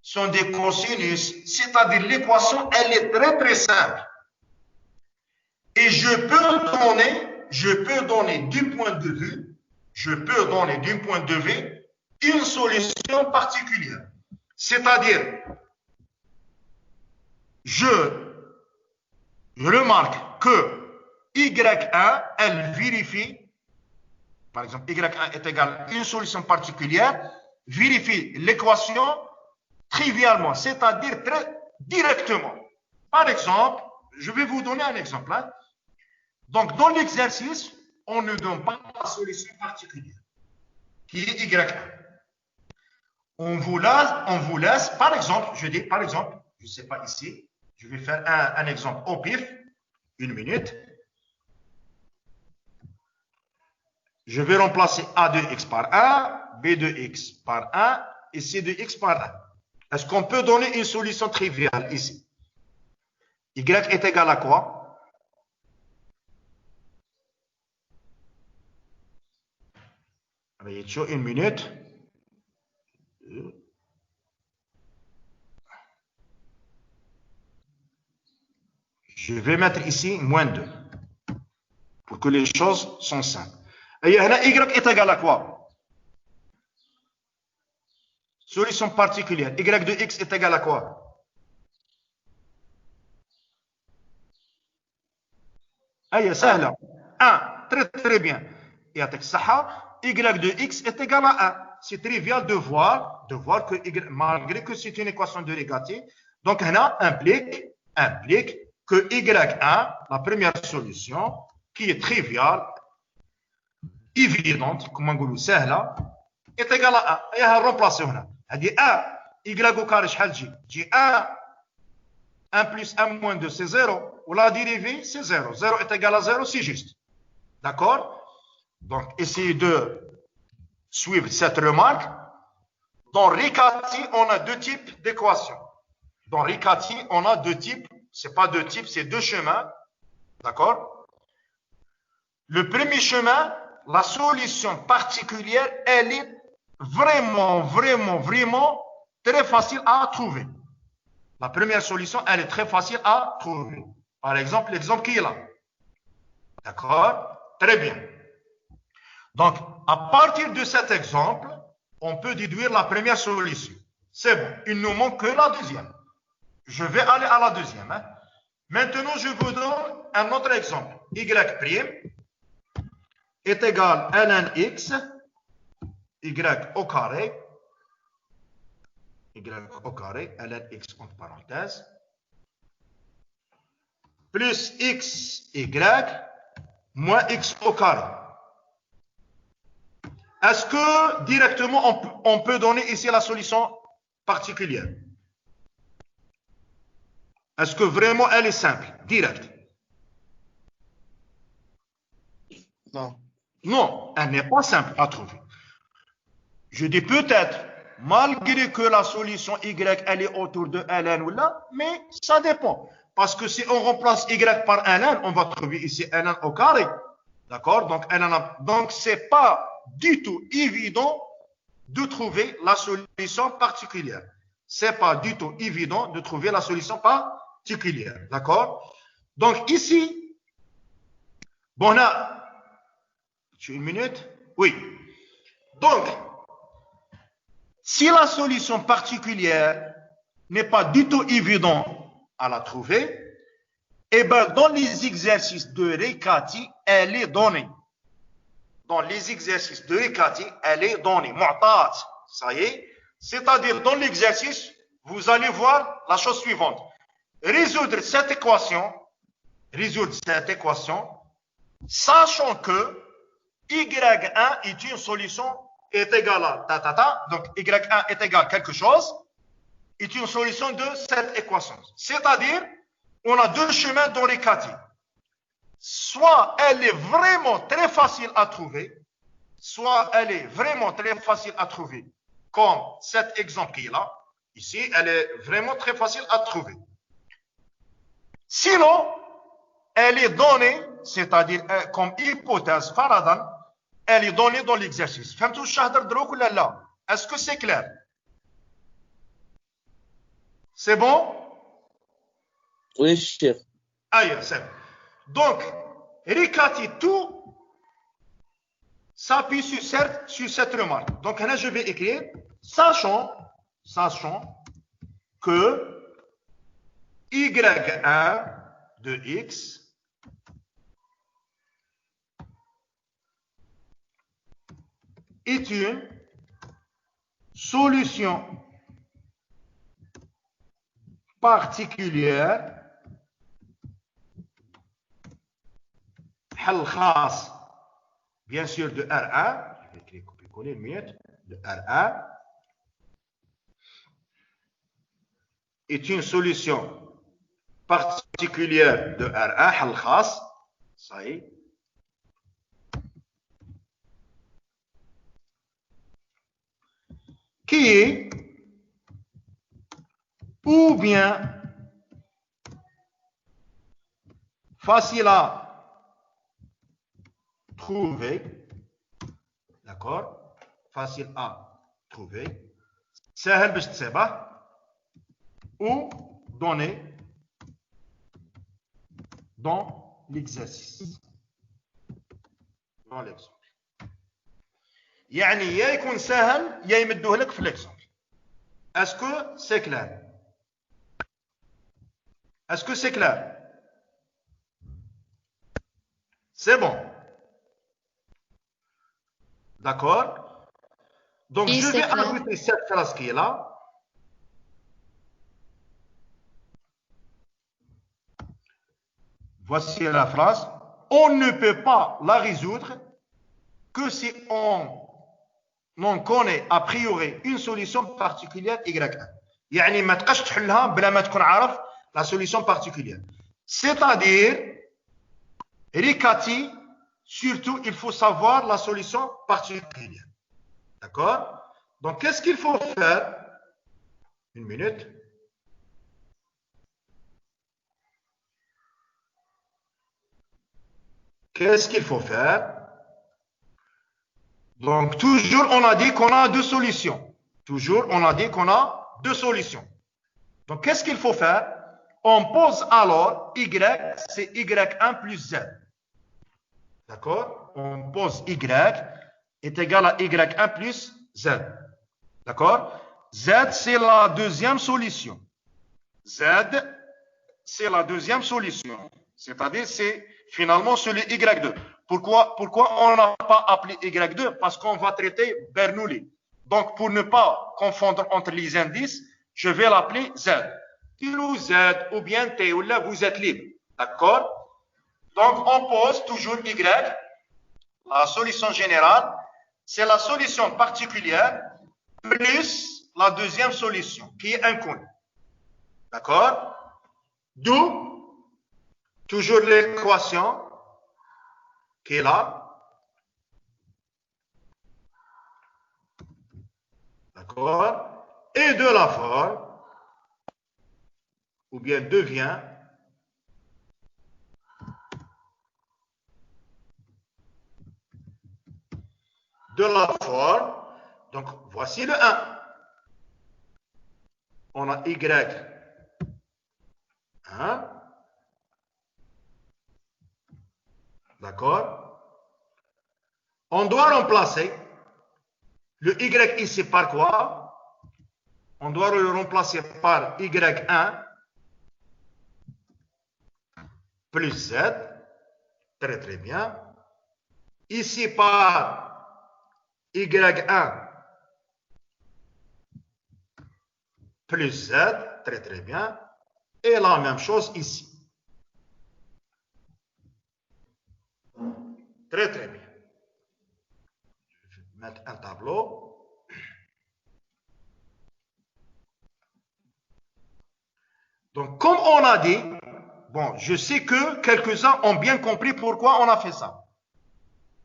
sont des cosinus, c'est-à-dire l'équation, elle est très, très simple. Et je peux donner du point de vue, une solution particulière. C'est-à-dire, je remarque que Y1, elle vérifie, par exemple, Y1 est égal à une solution particulière, vérifie l'équation trivialement, c'est-à-dire très directement. Par exemple, je vais vous donner un exemple. Hein. Donc, dans l'exercice, on ne donne pas la solution particulière, qui est Y1. On vous laisse, par exemple, je ne sais pas ici, je vais faire un exemple au pif, une minute. Je vais remplacer A de X par 1, B de X par 1 et C de X par 1. Est-ce qu'on peut donner une solution triviale ici? Y est égal à quoi? Une minute. Je vais mettre ici moins 2 pour que les choses sont simples. Et là, Y est égal à quoi? Solution particulière. Y de X est égal à quoi? Aïe, ça là. 1. Très, très bien. Et avec ça, Y de X est égal à 1. C'est trivial de voir que Y, malgré que c'est une équation de Riccati, donc là, implique que Y1, la première solution, qui est triviale, évidente, comme on dit, سهلة, est égal à 1. Et on remplace هنا. هذه 1, Y au carré, شحال تجي 1 plus 1 moins 2, c'est 0. Ou la dérivée, c'est 0. 0 est égal à 0, c'est juste. D'accord? Donc, essayez de suivre cette remarque. Dans Riccati, on a deux types d'équations. Dans Riccati, on a deux types. Ce n'est pas deux types, c'est deux chemins. D'accord? Le premier chemin, la solution particulière, elle est vraiment très facile à trouver. La première solution, elle est très facile à trouver. Par exemple, l'exemple qui est là. D'accord? Très bien. Donc, à partir de cet exemple, on peut déduire la première solution. C'est bon. Il ne nous manque que la deuxième. Je vais aller à la deuxième. Hein. Maintenant, je vous donne un autre exemple. Y' est égal à ln x, y au carré, ln x entre parenthèses, plus x, y, moins x au carré. Est-ce que directement on peut donner ici la solution particulière? Est-ce que vraiment elle est simple, directe?
Non.
Non, elle n'est pas simple à trouver. Je dis peut-être, malgré que la solution y, elle est autour de ln ou là, mais ça dépend. Parce que si on remplace y par ln, on va trouver ici ln au carré. D'accord? Donc, c'est pas du tout évident de trouver la solution particulière. C'est pas du tout évident de trouver la solution particulière. D'accord? Donc, ici, bon, là, une minute? Oui. Donc, si la solution particulière n'est pas du tout évidente à la trouver, eh bien, dans les exercices de Riccati, elle est donnée. Dans les exercices de Riccati, elle est donnée. Mu'tat, ça y est. C'est-à-dire, dans l'exercice, vous allez voir la chose suivante. Résoudre cette équation, sachant que y1 est une solution est égale à donc y1 est égal à quelque chose, est une solution de cette équation. C'est-à-dire, on a deux chemins dans Riccati. Soit elle est vraiment très facile à trouver, comme cet exemple qui est là. Ici, elle est vraiment très facile à trouver. Sinon, elle est donnée, c'est-à-dire comme hypothèse faradan, elle est donnée dans l'exercice. Est-ce que c'est clair? C'est bon?
Oui, chef.
Aïe, c'est bon. Donc, Riccati, tout s'appuie sur cette remarque. Donc, là, je vais écrire, sachant que y1 de x est une solution particulière حل خاص bien sûr de R1, je vais écrire copier-coller une minute, de R1 est une solution particulière de R1 حل خاص, ça y est, qui est ou bien facile à trouver, d'accord, facile à trouver, سهل باش تسيبه, ou donner dans l'exercice, dans l'exemple. يعني يا يكون سهل يا يمدوه لك في l'exemple. Est-ce que c'est clair? Est-ce que c'est clair? C'est bon. D'accord? Donc,
Oui,
je vais
clair.
ajouter cette phrase qui est là. Voici la phrase. On ne peut pas la résoudre que si on connaît a priori une solution particulière Y1. يعني ما تبقاش تحلها بلا ما تكون عارف la solution particulière. C'est-à-dire, Riccati surtout, il faut savoir la solution particulière. D'accord? Donc, qu'est-ce qu'il faut faire? Une minute. Qu'est-ce qu'il faut faire? Donc, toujours, on a dit qu'on a deux solutions. Toujours, on a dit qu'on a deux solutions. Donc, qu'est-ce qu'il faut faire? On pose alors Y, c'est Y1 plus Z. D'accord? On pose Y est égal à Y1 plus Z. D'accord? Z, c'est la deuxième solution. Z, c'est la deuxième solution. C'est-à-dire, c'est finalement celui Y2. Pourquoi on n'a pas appelé Y2? Parce qu'on va traiter Bernoulli. Donc, pour ne pas confondre entre les indices, je vais l'appeler Z. Ou Z, ou bien T, ou là, vous êtes libre. D'accord? Donc, on pose toujours Y. La solution générale, c'est la solution particulière plus la deuxième solution, qui est inconnue. D'accord? D'où, toujours l'équation qui est là. D'accord? Et de la forme, ou bien devient de la forme. Donc, voici le 1. On a Y1. D'accord? On doit remplacer le Y ici par quoi? On doit le remplacer par Y1 plus Z. Très, très bien. Ici par Y1 plus Z. Très, très bien. Et la même chose ici. Très, très bien. Je vais mettre un tableau. Donc, comme on a dit, bon, je sais que quelques-uns ont bien compris pourquoi on a fait ça.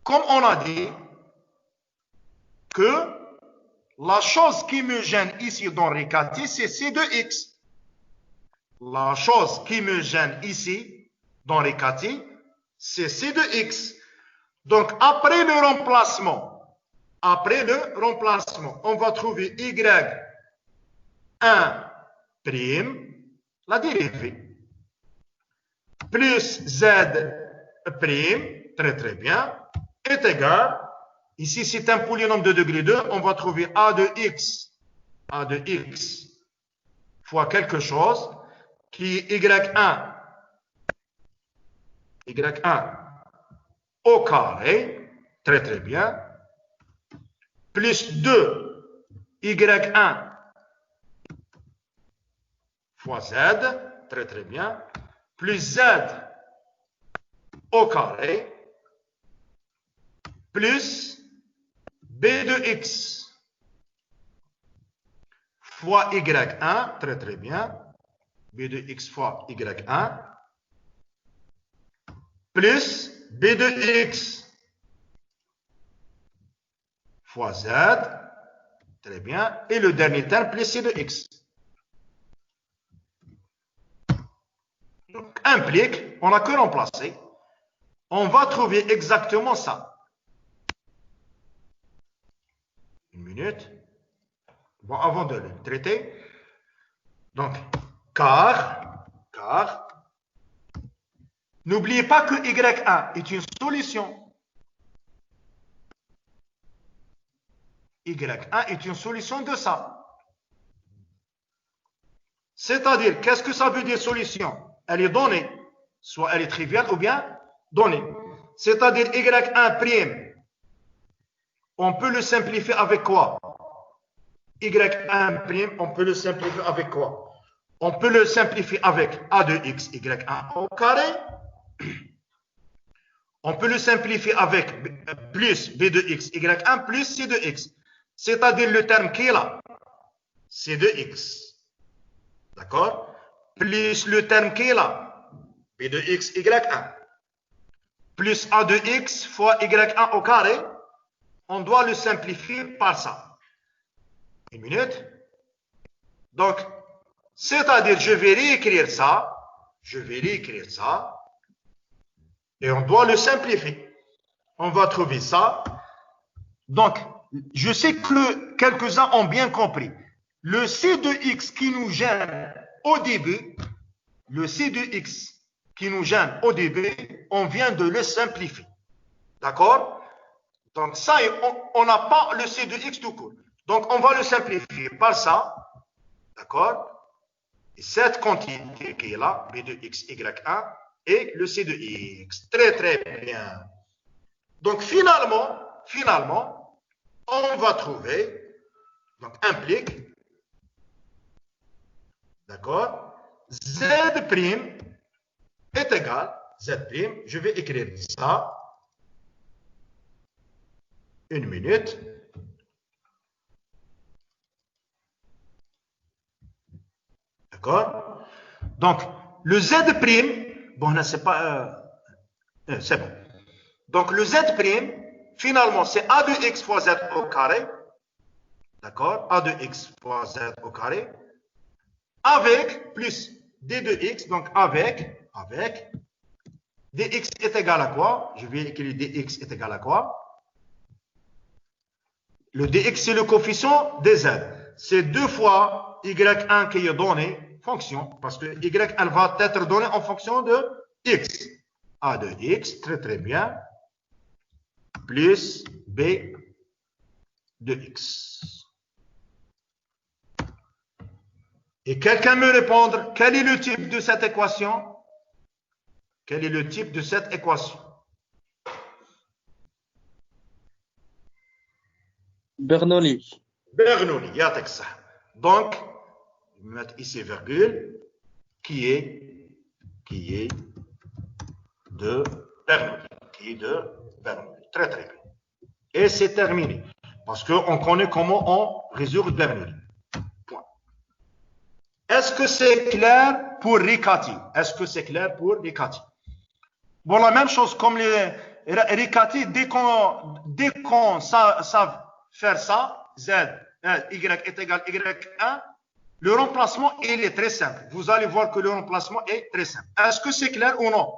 Comme on a dit que la chose qui me gêne ici dans Riccati, c'est C2X. La chose qui me gêne ici dans Riccati, c'est C2X. Donc, après le remplacement, on va trouver Y1', la dérivée, plus Z', très très bien, est égal, ici c'est un polynôme de degré 2, on va trouver A de X fois quelque chose, qui est Y1 au carré, très très bien, plus 2 Y1 fois Z, très très bien, plus Z au carré, plus B de X fois Y1, très très bien, B de X fois Y1, plus B de X fois Z, très bien, et le dernier terme, plus C de X. Donc, implique, on n'a que remplacé, on va trouver exactement ça. Une minute. Bon, avant de le traiter, donc, car, n'oubliez pas que Y1 est une solution. Y1 est une solution de ça. C'est-à-dire, qu'est-ce que ça veut dire solution? Elle est donnée. Soit elle est triviale ou bien donnée. C'est-à-dire Y1', on peut le simplifier avec quoi? Y1', on peut le simplifier avec quoi? On peut le simplifier avec A de X, Y1 au carré. On peut le simplifier avec plus B de X, Y1 plus C de X. C'est-à-dire le terme qui est là. C de X. D'accord? Plus le terme qui est là. B de X, Y1. plus A de X fois Y1 au carré, on doit le simplifier par ça. Une minute. Donc, c'est-à-dire, je vais réécrire ça, et on doit le simplifier. On va trouver ça. Donc, je sais que quelques-uns ont bien compris. Le C de X qui nous gêne au début, on vient de le simplifier. D'accord? Donc, ça, on n'a pas le C de X tout court. Donc, on va le simplifier par ça. D'accord? Et cette quantité qui est là, B de X, Y1, et le C de X. Très, très bien. Donc, finalement, on va trouver, donc, implique, d'accord, Z' est égal, Z', je vais écrire ça, une minute. D'accord? Donc, le Z', bon, là, c'est pas, c'est bon. Donc, le Z', finalement, c'est A de X fois Z au carré. D'accord? A de X fois Z au carré. Avec plus D de X, donc avec dx est égal à quoi? Je vais écrire dx est égal à quoi? Le dx, c'est le coefficient des z. C'est 2 fois y1 qui est donné, fonction, parce que y, elle va être donnée en fonction de x. A de x, très très bien, plus b de x. Et quelqu'un me répondre, quel est le type de cette équation? Quel est le type de cette équation?
Bernoulli.
Bernoulli, yatek ça. Donc, je vais mettre ici virgule, qui est de Bernoulli. Très très bien. Et c'est terminé. Parce qu'on connaît comment on résout Bernoulli. Point. Est-ce que c'est clair pour Riccati? Bon, la même chose comme les Riccati, dès qu'on savent faire ça, Z, Y est égal Y1, le remplacement, il est très simple. Vous allez voir que le remplacement est très simple. Est-ce que c'est clair ou non?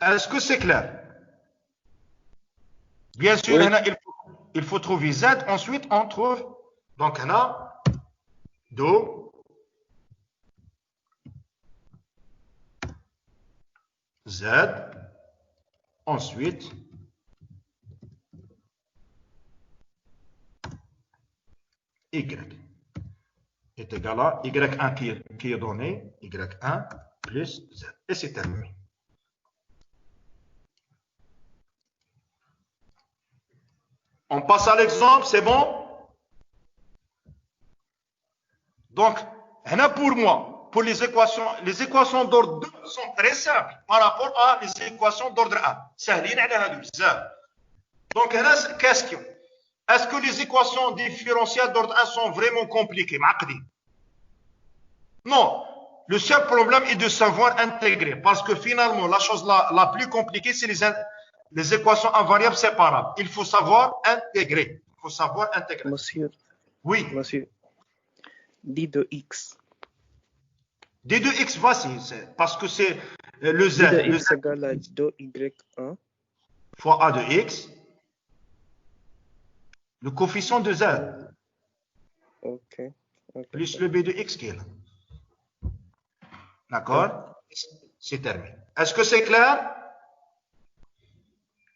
Est-ce que c'est clair? Bien sûr, oui. Il faut trouver Z. Ensuite, on trouve, donc, on a Do, Z, ensuite, Y est égal à Y1 qui est donné, Y1 plus Z. Et c'est terminé. On passe à l'exemple, c'est bon? Donc, pour moi, pour les équations d'ordre 2 sont très simples par rapport à les équations d'ordre 1. Donc, question. Est-ce que les équations différentielles d'ordre 1 sont vraiment compliquées? Non. Le seul problème est de savoir intégrer. Parce que finalement, la chose la plus compliquée, c'est les équations en variables séparables. Il faut savoir intégrer.
Monsieur.
Oui.
Monsieur. D de X.
D de X, voici. Parce que c'est le Z.
D de X égale à 2Y1.
Fois A de X. Le coefficient de Z.
Ok.
Plus le B de X qui est là. D'accord? C'est terminé. Est-ce que c'est clair?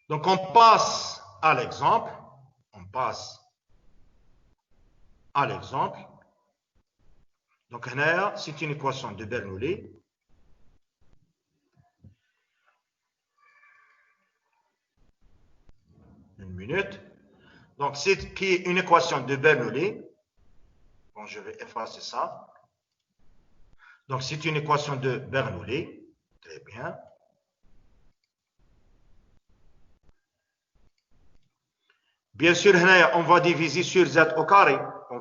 Donc, on passe à l'exemple. Donc, c'est une équation de Bernoulli. Une minute. Donc, c'est qui est une équation de Bernoulli. Bon, je vais effacer ça. Donc, c'est une équation de Bernoulli. Très bien. Bien sûr, on va diviser sur Z au carré. On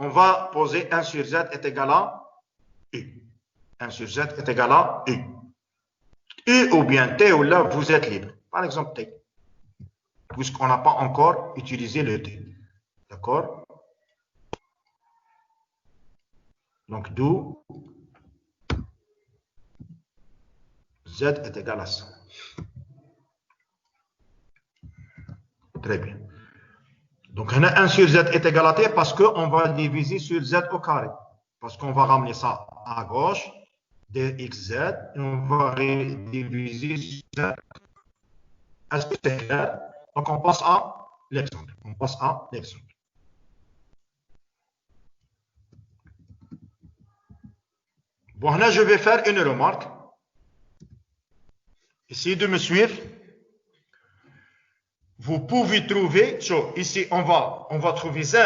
va poser 1 sur Z est égal à U. 1 sur Z est égal à U. U ou bien T ou là, vous êtes libre. Par exemple, T. Puisqu'on n'a pas encore utilisé le T. D'accord? Donc, d'où Z est égal à ça. Très bien. Donc, on a 1 sur Z est égal à T parce qu'on va diviser sur Z au carré. Parce qu'on va ramener ça à gauche, dxz, et on va diviser sur Z. Est-ce que c'est clair? Donc, on passe à l'exemple. Bon, là, je vais faire une remarque. Essayez de me suivre. Vous pouvez trouver, ici, on va trouver Z.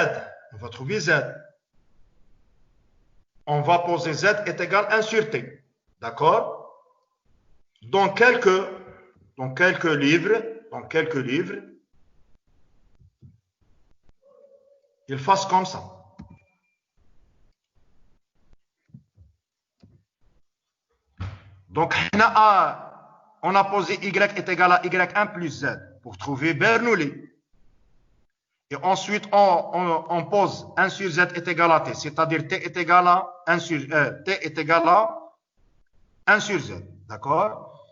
On va poser Z est égal à 1 sur T. D'accord? Dans quelques livres, ils fassent comme ça. Donc, on a posé Y est égal à Y1 plus Z pour trouver Bernoulli. Et ensuite, on pose 1 sur Z est égal à T, c'est-à-dire T est égal à 1 sur Z. D'accord?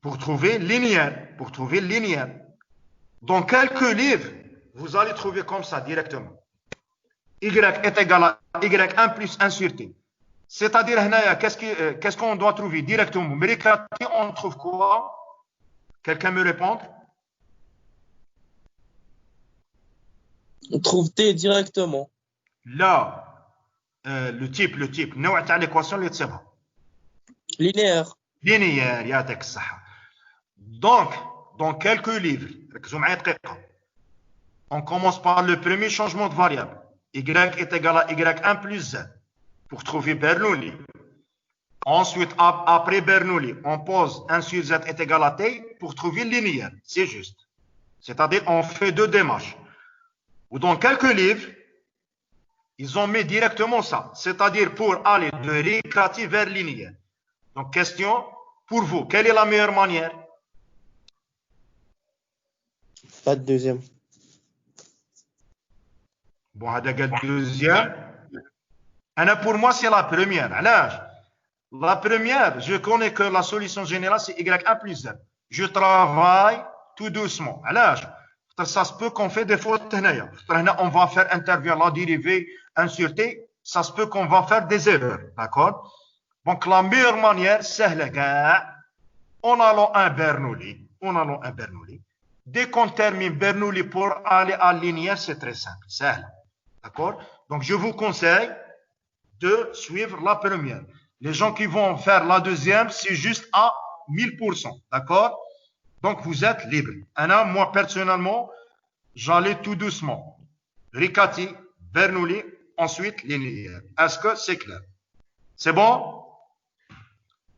Pour trouver linéaire. Dans quelques livres, vous allez trouver comme ça directement. Y est égal à Y1 plus 1 sur T. C'est-à-dire, qu'est-ce qu'on doit trouver directement? Merikati, on trouve quoi? Quelqu'un me répond?
On trouve T directement.
Là, le type, نوع تاع l'équation اللي تصيبها.
Linéaire.
Linéaire, يعطيك الصحة. Donc, dans quelques livres, ركزوا معايا دقيقة. On commence par le premier changement de variable. Y est égal à Y1 plus Z pour trouver Bernoulli. Ensuite, après Bernoulli, on pose 1 sur Z est égal à T pour trouver linéaire. C'est juste. C'est-à-dire, on fait deux démarches. Ou dans quelques livres, ils ont mis directement ça. C'est-à-dire, pour aller de Riccati vers linéaire. Donc, question pour vous. Quelle est la meilleure manière?
Pas de deuxième.
Bon, deuxième. Pour moi, c'est la première. La première, je connais que la solution générale, c'est Y1 plus Z. Je travaille tout doucement. Ça se peut qu'on fait des fautes. On va faire intervenir la dérivée 1 sur T. Ça se peut qu'on va faire des erreurs. D'accord? Donc, la meilleure manière, c'est le gars. En allant un Bernoulli. Dès qu'on termine Bernoulli pour aller à linéaire, c'est très simple. D'accord? Donc, je vous conseille de suivre la première. Les gens qui vont faire la deuxième, c'est juste à 1000%. D'accord? Donc, vous êtes libre. Moi, personnellement, j'allais tout doucement. Riccati, Bernoulli, ensuite linéaire. Est-ce que c'est clair? C'est bon?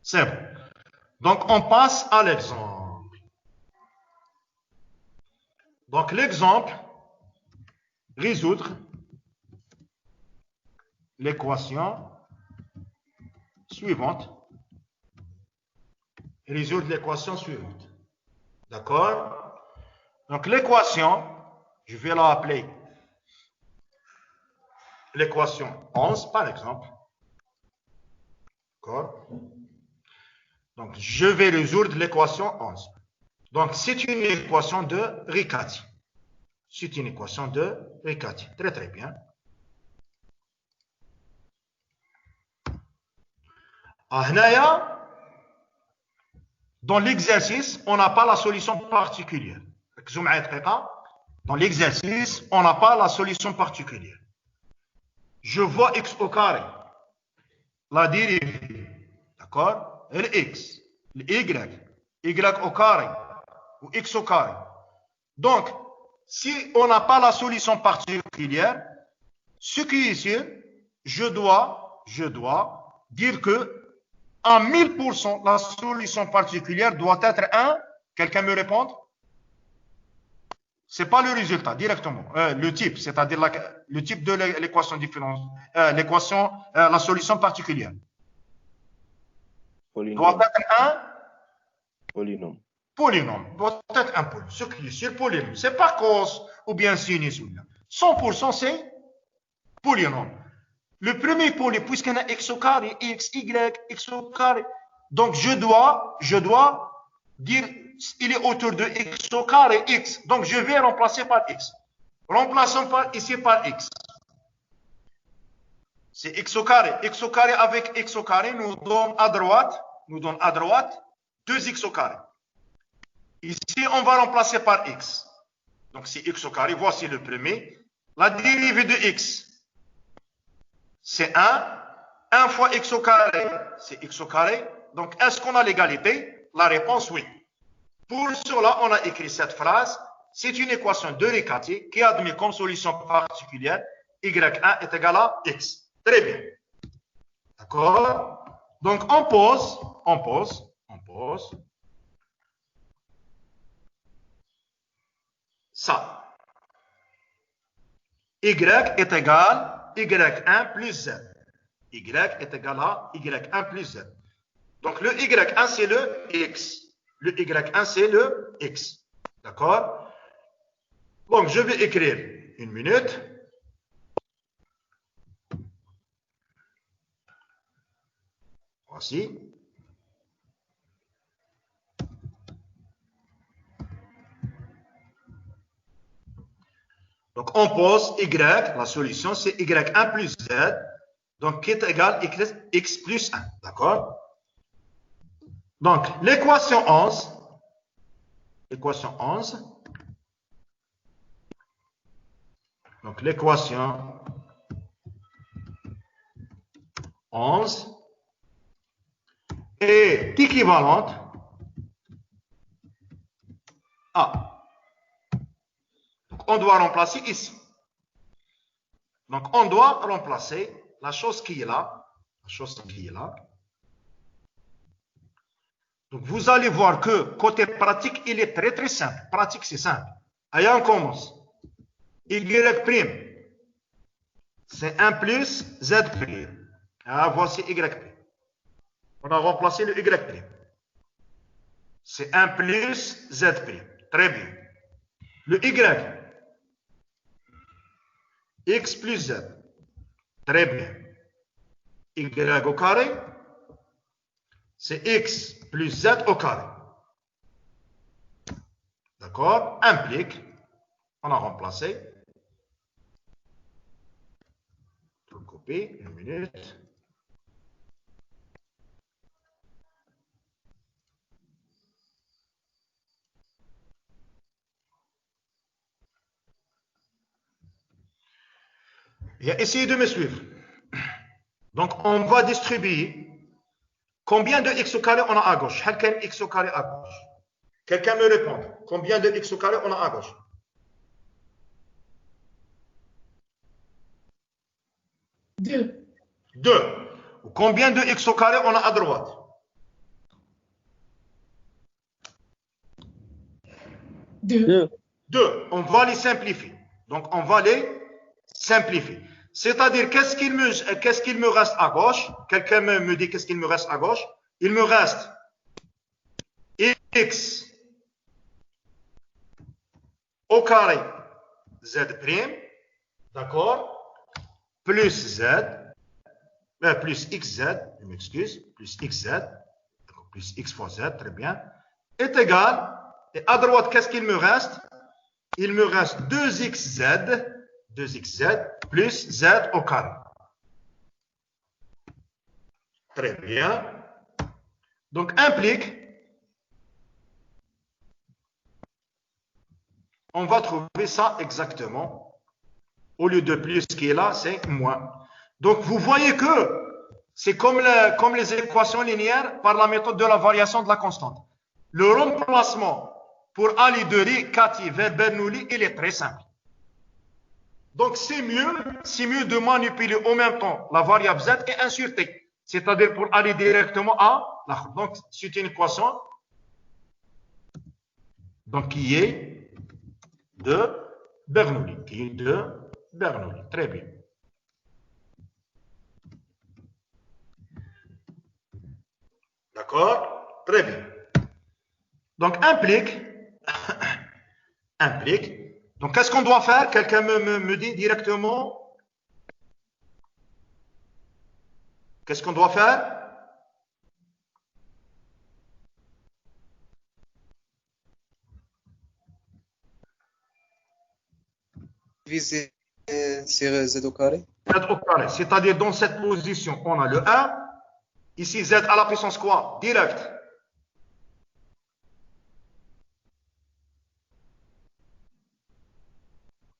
C'est bon. Donc, on passe à l'exemple. Donc, l'exemple, résoudre l'équation suivante. Résoudre l'équation suivante. D'accord? Donc, l'équation, je vais l'appeler l'équation 11, par exemple. D'accord? Donc, je vais résoudre l'équation 11. Donc, c'est une équation de Riccati. Très, très bien. Dans l'exercice, on n'a pas la solution particulière. Dans l'exercice, on n'a pas la solution particulière. Je vois x au carré, la dérivée, d'accord? Le x, le y au carré, ou x au carré. Donc, si on n'a pas la solution particulière, ce qui est ici, je dois dire que à 1000%, la solution particulière doit être 1. Quelqu'un me répond? Ce n'est pas le résultat directement. Le type, c'est-à-dire le type de l'équation différente, la solution particulière. doit être un
Polynôme.
polynôme. Doit être un polynôme. Ce qui est sur polynôme, c'est pas cos ou bien sinus ou bien. 100% c'est polynôme. Le premier polynôme, puisqu'on a x au carré, x, y, x au carré. Donc je dois dire il est autour de x au carré, x. Donc je vais remplacer par x. Remplaçons ici par x. C'est x au carré. X au carré avec x au carré nous donne à droite 2x au carré. Ici, on va remplacer par x. Donc c'est x au carré. Voici le premier. La dérivée de x, c'est 1. 1 fois x au carré, c'est x au carré. Donc, est-ce qu'on a l'égalité? La réponse, oui. Pour cela, on a écrit cette phrase. C'est une équation de Riccati qui admet comme solution particulière y1 est égal à x. Très bien. D'accord? Donc, on pose. Ça. Y est égal à y1 plus z. Y est égal à y1 plus z. Donc, le y1, c'est le x. Le y1, c'est le x. D'accord? Donc, je vais écrire une minute. Voici. Donc, on pose y, la solution, c'est y1 plus z, donc qui est égal à x plus 1. D'accord? Donc, l'équation 11, donc l'équation 11 est équivalente à... On doit remplacer ici. Donc, on doit remplacer la chose qui est là. Donc, vous allez voir que côté pratique, il est très très simple. Pratique, c'est simple. Allez, on commence. Y', c'est 1 plus Z'. Ah, voici Y'. On a remplacé le Y'. C'est 1 plus Z'. Très bien. Le Y. X plus Z. Très bien. Y au carré, c'est X plus Z au carré. D'accord? Implique, on a remplacé. Je vais copier, une minute. Et essayez de me suivre. Donc, on va distribuer combien de x au carré on a à gauche. Quel x au carré à gauche? Quelqu'un me répond. Combien de x au carré on a à gauche?
2.
2. Combien de x au carré on a à droite?
2.
2. On va les simplifier. Donc, on va les simplifier. C'est-à-dire, qu'est-ce qu'il me reste à gauche? Quelqu'un me dit qu'est-ce qu'il me reste à gauche? Il me reste x au carré z', d'accord, plus z, plus xz, je m'excuse, plus xz, plus x fois z, très bien, est égal, et à droite, qu'est-ce qu'il me reste? Il me reste 2xz plus z au carré. Très bien. Donc, implique, on va trouver ça exactement. Au lieu de plus qui est là, c'est moins. Donc, vous voyez que c'est comme les équations linéaires par la méthode de la variation de la constante. Le remplacement pour aller de Riccati vers Bernoulli, il est très simple. Donc, c'est mieux de manipuler en même temps la variable z et 1 sur t. C'est-à-dire pour aller directement à la... Donc, c'est une équation donc, qui est de Bernoulli. Très bien. D'accord? Très bien. Donc, implique. Donc, qu'est-ce qu'on doit faire? Quelqu'un me dit directement. Qu'est-ce qu'on doit faire?
Diviser sur Z au carré.
Z au carré. C'est-à-dire, dans cette position, on a le 1. Ici, Z à la puissance quoi? Direct.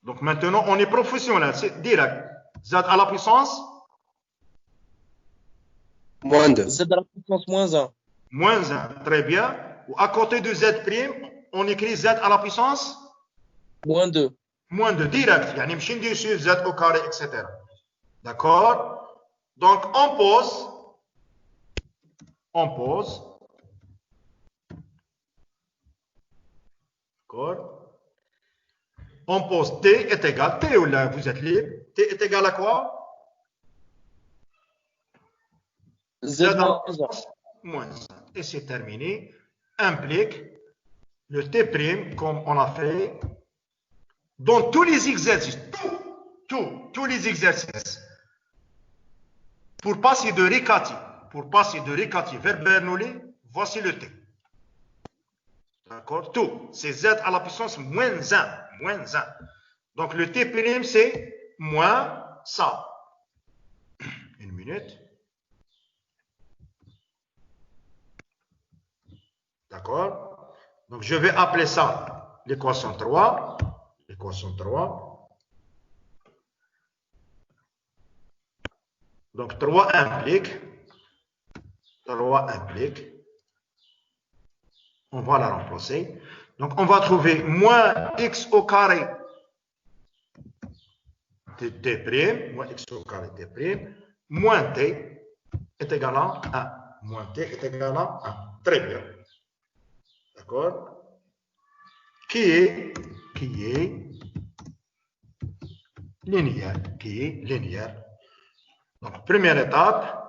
Donc maintenant, on est professionnel, c'est direct. Z à la puissance
Moins 2.
Z à la puissance moins 1.
moins 1, très bien. Ou à côté de Z', on écrit Z à la puissance
Moins 2.
moins 2, direct. Yani مش ندير sur Z au carré, etc. D'accord? Donc on pose. D'accord? On pose T est égal, T ou là, vous êtes libre. T est égal à quoi?
Z moins 1.
Moins 1. Et c'est terminé. Implique le T', comme on a fait dans tous les exercices. Tous les exercices. Pour passer de Riccati vers Bernoulli, voici le T. D'accord? Tout. C'est Z à la puissance moins 1. Donc, le T', c'est moins ça. Une minute. D'accord? Donc, je vais appeler ça l'équation 3. Donc, 3 implique. On va la remplacer. Donc, on va trouver moins x au carré de t', moins x au carré de t', moins t est égal à 1. Moins t est égal à 1. Très bien. D'accord? Qui est linéaire. Donc, première étape.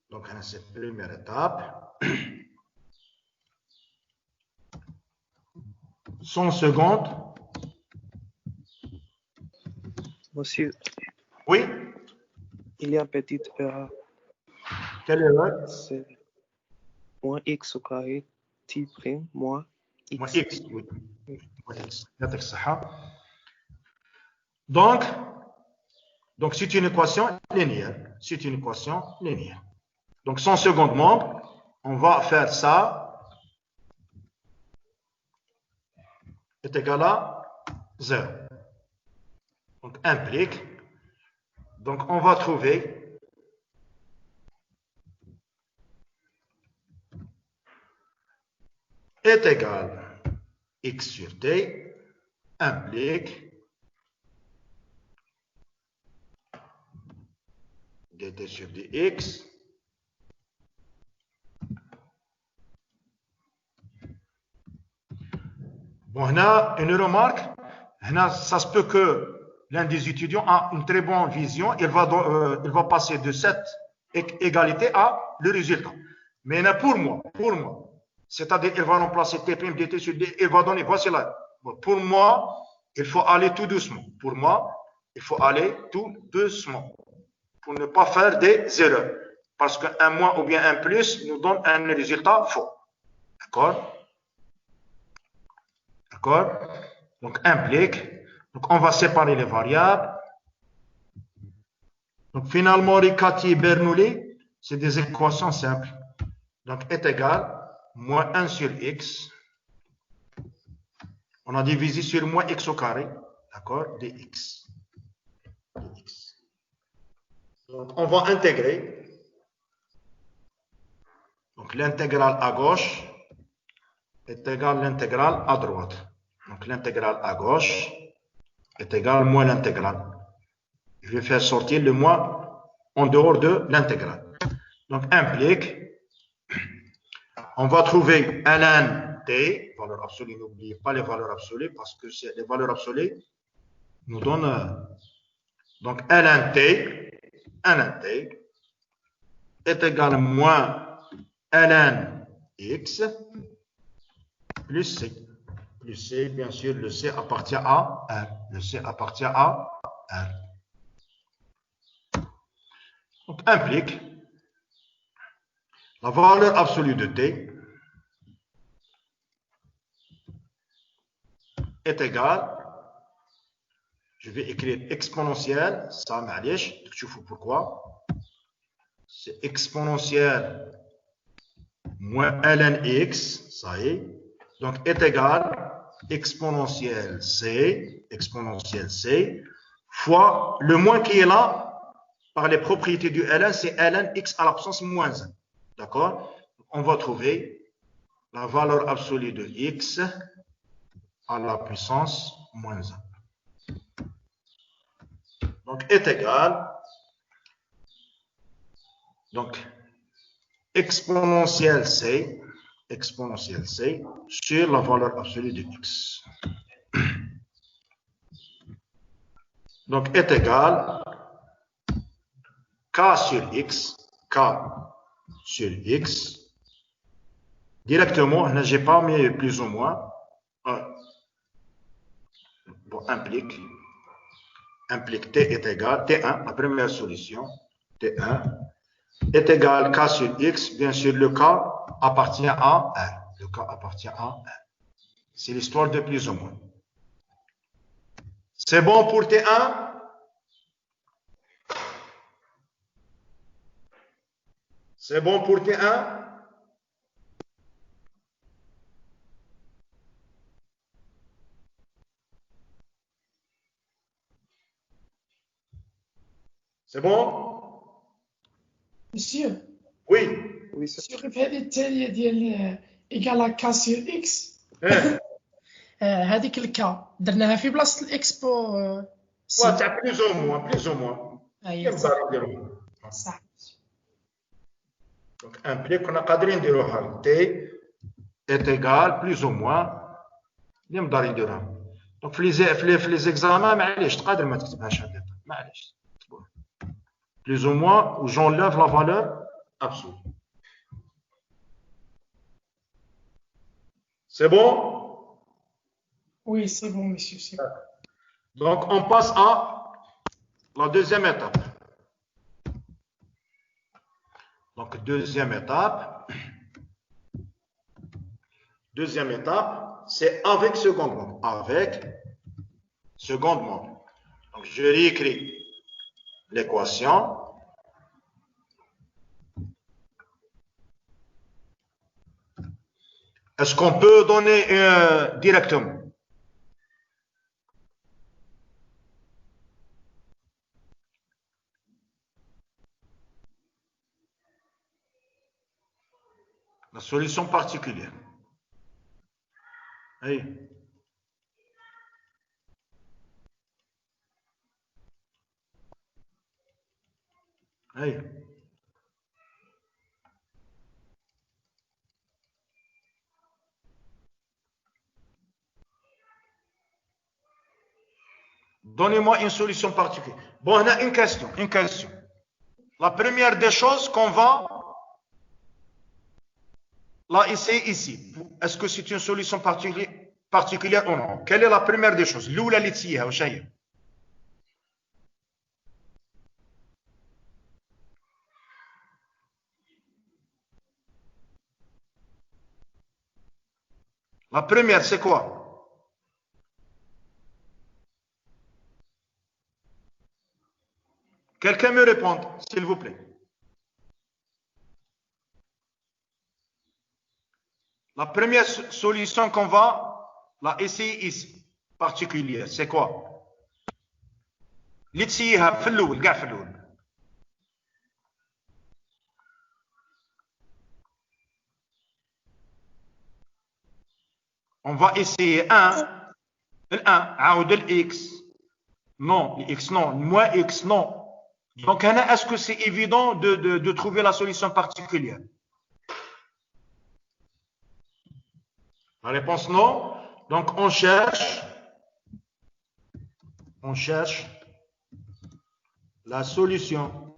Donc, c'est la première étape. 100 secondes.
Monsieur,
Oui?
il y a une petite erreur.
Quelle erreur?
C'est moins x au carré, t', moins x.
Moins x, oui. Moins x. Donc, c'est une équation linéaire. Donc, 100 secondes membres, on va faire ça est égal à 0. Donc, implique. Donc, on va trouver est égal x sur t implique dt sur dx bon, on a une remarque. Ça se peut que l'un des étudiants a une très bonne vision. Il va passer de cette égalité à le résultat. Mais pour moi, c'est-à-dire il va remplacer t' dt sur d, il va donner, voici là. Pour moi, il faut aller tout doucement. Pour ne pas faire des erreurs. Parce qu'un moins ou bien un plus nous donne un résultat faux. D'accord? Donc, implique. Donc, on va séparer les variables. Donc, finalement, Riccati et Bernoulli, c'est des équations simples. Donc, est égal moins 1 sur x. On a divisé sur moins x au carré. D'accord? Dx. Donc, on va intégrer. Donc, l'intégrale à gauche est égale à l'intégrale à droite. Donc, l'intégrale à gauche est égale à moins l'intégrale. Je vais faire sortir le moins en dehors de l'intégrale. Donc, implique. On va trouver ln T, valeur absolue, n'oubliez pas les valeurs absolues parce que les valeurs absolues nous donnent donc ln T est égal à moins ln x plus C. Plus C, bien sûr, le C appartient à R. Le C appartient à R. Donc, implique la valeur absolue de T est égale, je vais écrire exponentielle, ça معليش, tu vois pourquoi. C'est exponentielle moins ln x, ça y est, donc est égal exponentielle C fois le moins qui est là par les propriétés du ln, c'est ln x à la puissance moins 1. D'accord? On va trouver la valeur absolue de x à la puissance moins 1. Donc, est égal, donc, exponentielle C sur la valeur absolue de x. Donc, est égal k sur x, directement, je n'ai pas mis plus ou moins, bon, implique T est égal, T1, la première solution, T1, est égal K sur X, bien sûr, le K appartient à R. Le K appartient à R. C'est l'histoire de plus ou moins. C'est bon pour T1? C'est bon pour T1? C'est bon?
Monsieur,
Oui.
Oui, c'est
sur الفعل التالية ديال إيكال كا سير إكس هذيك الكا درناها في بلاصة الإكس بو سي.
تاع بلوز او موان.
أيوة صح.
دونك امبليك كنا قادرين نديروها تي est égal plus ou moins اللي مقدرين نديروها. دونك في لي زيكزامان معليش تقدر ما تكتبهاش هكذا معليش. Plus ou moins, où j'enlève la valeur absolue. C'est bon?
Oui, c'est bon, monsieur, c'est bon.
Donc, on passe à la deuxième étape. Donc, deuxième étape, c'est avec secondement. Avec secondement. Donc, je réécris l'équation. Est-ce qu'on peut donner directement? La solution particulière. Oui. Oui. Donnez-moi une solution particulière. Bon, on a une question. La première des choses qu'on va là essayer ici. Est-ce que c'est une solution particulière ou non? Quelle est la première des choses? L'oula اللي تسيها وش هي؟ La première, c'est quoi? Quelqu'un me répond, s'il vous plaît. La première solution qu'on va essayer ici, particulière, c'est quoi? اللي تسيها في الأول كاع في الأول. On va essayer 1, عاود x, non, x non, moins x non. Donc, est-ce que c'est évident de trouver la solution particulière? La réponse non. Donc, on cherche la solution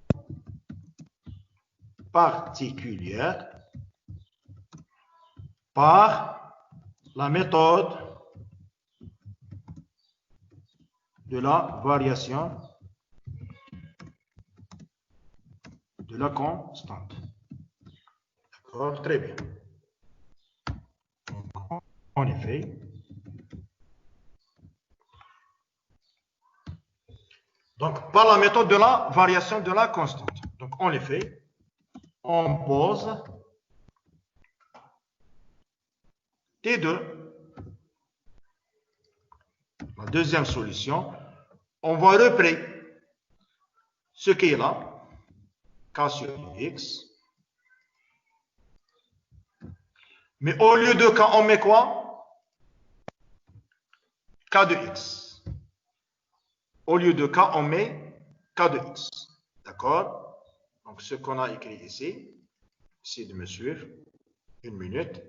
particulière par la méthode de la variation de la constante. D'accord, très bien. En effet, donc par la méthode de la variation de la constante. Donc en effet, on pose T2. La deuxième solution, on va repérer ce qui est là, K sur X. Mais au lieu de K, on met quoi? K de X. Au lieu de K, on met K de X. D'accord? Donc, ce qu'on a écrit ici, essayez de me suivre. Une minute.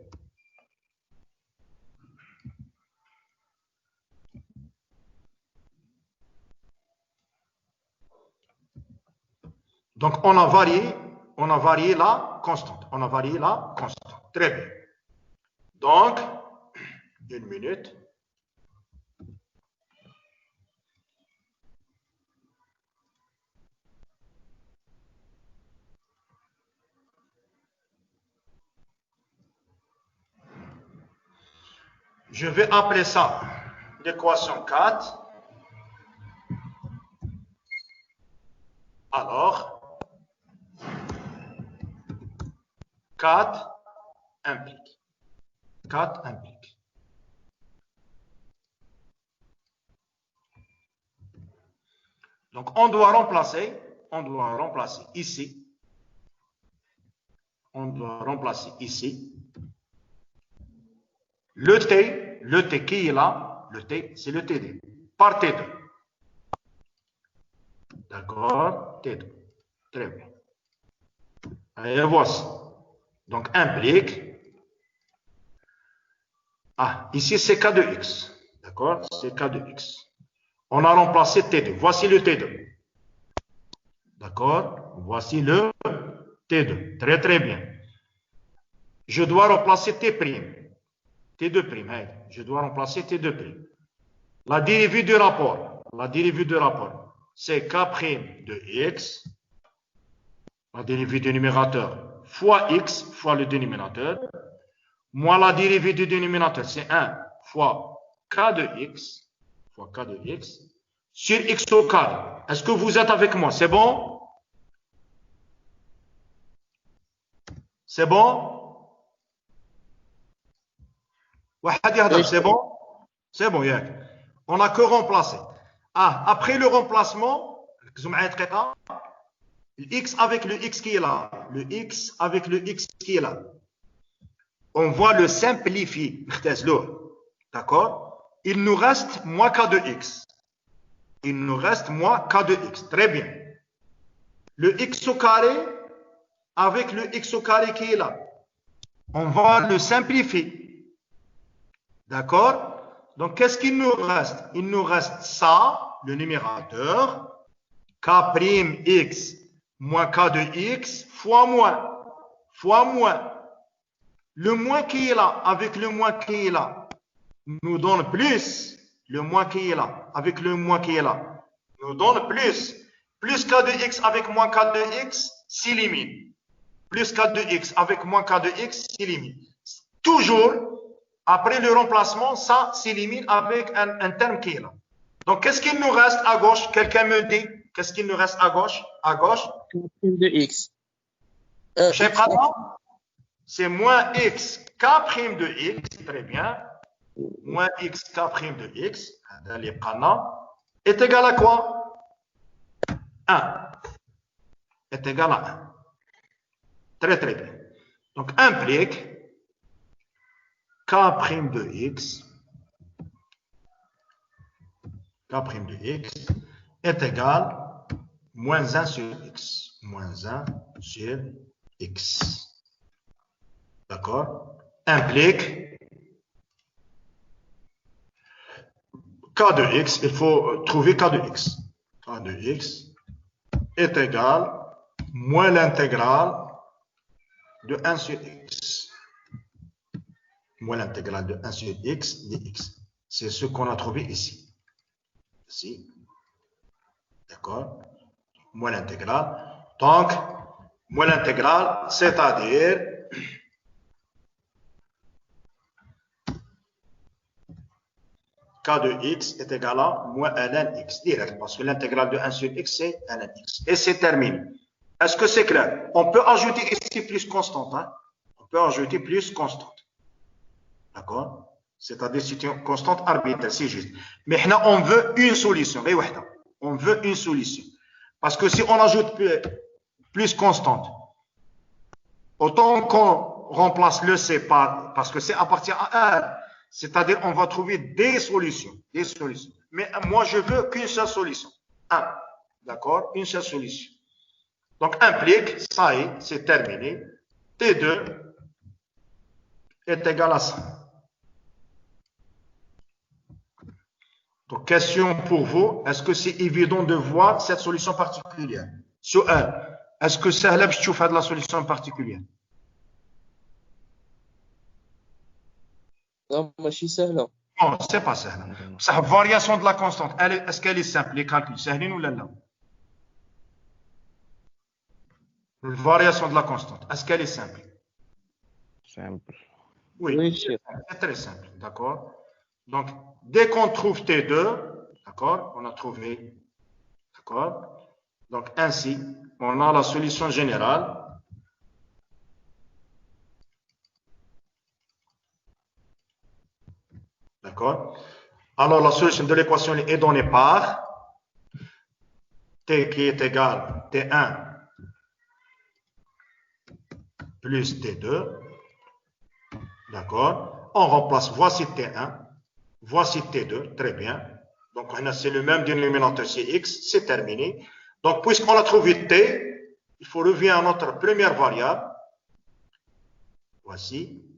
Donc, on a varié la constante. On a varié la constante. Très bien. Donc, une minute. Je vais appeler ça l'équation 4. Alors, 4 implique. 4 implique. Donc, on doit remplacer ici. On doit remplacer ici. Le T qui est là, le T, c'est le T2, par T2. D'accord? T2. Très bien. Et voici. Donc, implique. Ah, ici, c'est K de X. D'accord? C'est K de X. On a remplacé T2. Voici le T2. D'accord? Voici le T2. Très, très bien. Je dois remplacer T'. T2'. Je dois remplacer T2'. La dérivée du rapport. C'est K' de X. La dérivée du numérateur fois X fois le dénominateur. Moins la dérivée du dénominateur, c'est 1 fois K de X. Sur X au carré. Est-ce que vous êtes avec moi? C'est bon? C'est bon? C'est bon? C'est bon, Yak. On n'a que remplacé. Ah, après le remplacement, le X avec le X qui est là, on va le simplifier. D'accord? Il nous reste moins K de X. Très bien. Le X au carré avec le X au carré qui est là. On va le simplifier. D'accord? Donc, qu'est-ce qu'il nous reste? Il nous reste ça, le numérateur, K'X moins K de X fois moins. Le moins qui est là avec le moins qui est là nous donne plus. Le moins qui est là avec le moins qui est là nous donne plus. Plus K de X avec moins K de X s'élimine. Plus K de X avec moins K de X s'élimine. Toujours, après le remplacement, ça s'élimine avec un terme qui est là. Donc, qu'est-ce qu'il nous reste à gauche? Quelqu'un me dit, qu'est-ce qu'il nous reste à gauche?
K' de X.
C'est moins X K' de X. Très bien. Moins X K' de X. Est égal à quoi? 1. Est égal à 1. Très, très bien. Donc, implique K' de X. K' de X est égal moins 1 sur X. Moins 1 sur X. D'accord? Implique K de x, il faut trouver K de x. K de x est égal moins l'intégrale de 1 sur x. Moins l'intégrale de 1 sur x dx. C'est ce qu'on a trouvé ici. Ici. D'accord? Moins l'intégrale. Donc, moins l'intégrale, c'est-à-dire K de x est égal à moins ln x, direct, parce que l'intégrale de 1 sur x, c'est ln x. Et c'est terminé. Est-ce que c'est clair? On peut ajouter ici plus constante. Hein? On peut ajouter plus constante. D'accord? C'est-à-dire c'est une constante arbitraire, c'est juste. Mais là, on veut une solution. On veut une solution. Parce que si on ajoute plus constante, autant qu'on remplace le C par, parce que C appartient à R, c'est-à-dire on va trouver des solutions. Mais moi, je veux qu'une seule solution. D'accord? Une seule solution. Donc, implique, ça y est, c'est terminé. T2 est égal à ça. Donc, question pour vous, est-ce que c'est évident de voir cette solution particulière? Sur un, est-ce que c'est là que tu fais de la solution particulière?
Non, ماشي سهلة.
Non, c'est pas ça. La variation de la constante, est-ce qu'elle est simple, les calculs, c'est ou là? La variation de la constante, est-ce qu'elle est simple?
Simple.
Oui, c'est très simple, d'accord? Donc, dès qu'on trouve T2, d'accord, on a trouvé, d'accord? Donc, ainsi, on a la solution générale. D'accord? Alors, la solution de l'équation est donnée par T qui est égal T1 plus T2. D'accord? On remplace, voici T1. Voici T2, très bien. Donc, c'est le même dénominateur, c'est X, c'est terminé. Donc, puisqu'on a trouvé T, il faut revenir à notre première variable. Voici.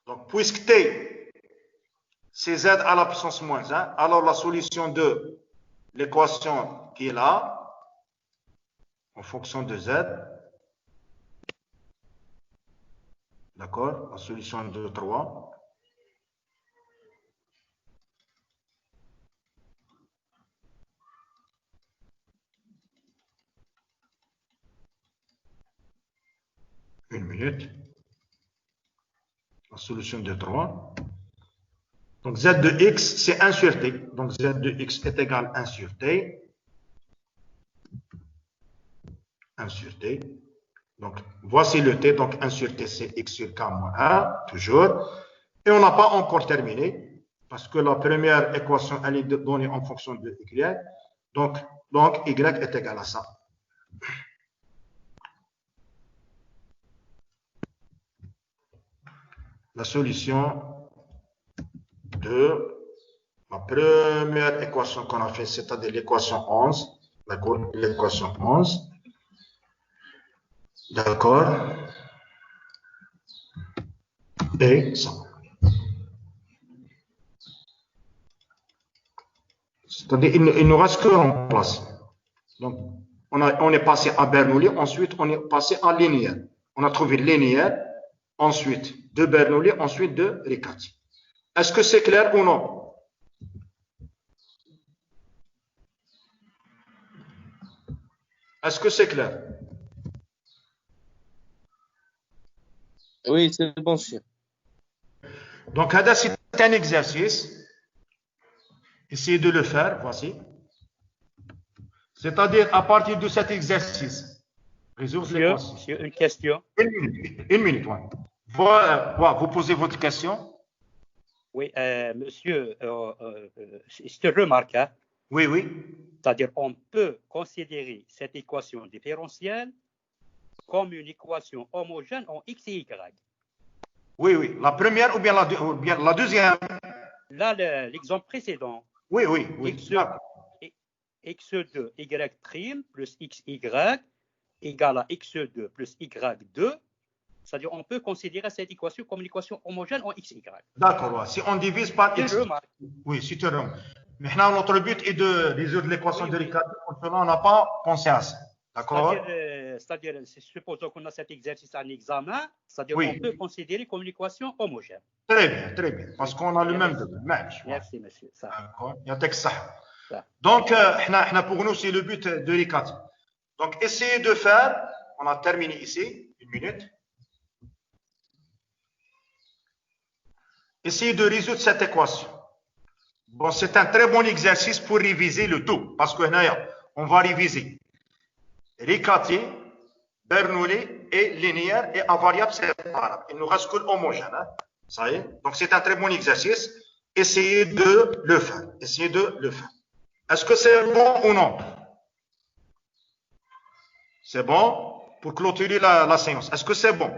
Donc, puisque T, c'est Z à la puissance moins 1, alors la solution de l'équation qui est là, en fonction de Z, d'accord, la solution de 3, une minute, la solution de 3, donc Z de X, c'est 1 sur T, donc Z de X est égal à 1 sur T, 1 sur T, donc voici le T, donc 1 sur T, c'est X sur K moins 1, toujours, et on n'a pas encore terminé, parce que la première équation, elle est donnée en fonction de Y, donc Y est égal à ça. La solution de la première équation qu'on a fait, c'est-à-dire l'équation 11, d'accord, l'équation 11, d'accord, et ça. C'est-à-dire il nous reste que remplacer. Donc, on est passé à Bernoulli, ensuite on est passé à linéaire. On a trouvé linéaire, ensuite de Bernoulli, ensuite de Riccati. Est-ce que c'est clair ou non? Est-ce que c'est clair?
Oui, c'est bon, chef.
Donc, c'est un exercice. Essayez de le faire, voici. C'est-à-dire, à partir de cet exercice, résoudre l'équation.
Monsieur, une question.
Une minute, ouais. Voilà, vous posez votre question.
Oui, monsieur, c'est une remarque. Hein?
Oui, oui.
C'est-à-dire, on peut considérer cette équation différentielle comme une équation homogène en x et y.
Oui, oui. La première ou bien la deuxième?
Là, l'exemple précédent.
Oui, oui, oui.
x2 y' plus xy égale à x2 plus y2 C'est-à-dire on peut considérer cette équation comme une équation homogène en XY.
D'accord, ouais. Si on divise par x.
Remarque.
Oui, si tu remarques. Maintenant, notre but est de résoudre l'équation de Riccati. Pour cela, on n'a pas pensé à ça. D'accord?
C'est-à-dire, supposons qu'on a cet exercice en examen, c'est-à-dire
Oui.
on peut considérer comme une équation homogène.
Très bien, très bien. Parce qu'on a le même degré.
Merci, monsieur. Ça.
D'accord. Il y a texte ça.
Ça.
Donc, pour nous, c'est le but de Riccati. Donc, essayez de faire. On a terminé ici. Une minute. Essayez de résoudre cette équation. Bon, c'est un très bon exercice pour réviser le tout. Parce que on va réviser Riccati, Bernoulli et linéaire et à variable séparable. Il nous reste que l'homogène. Hein? Ça y est. Donc, c'est un très bon exercice. Essayez de le faire. Essayez de le faire. Est-ce que c'est bon ou non? C'est bon pour clôturer la séance. Est-ce que c'est bon?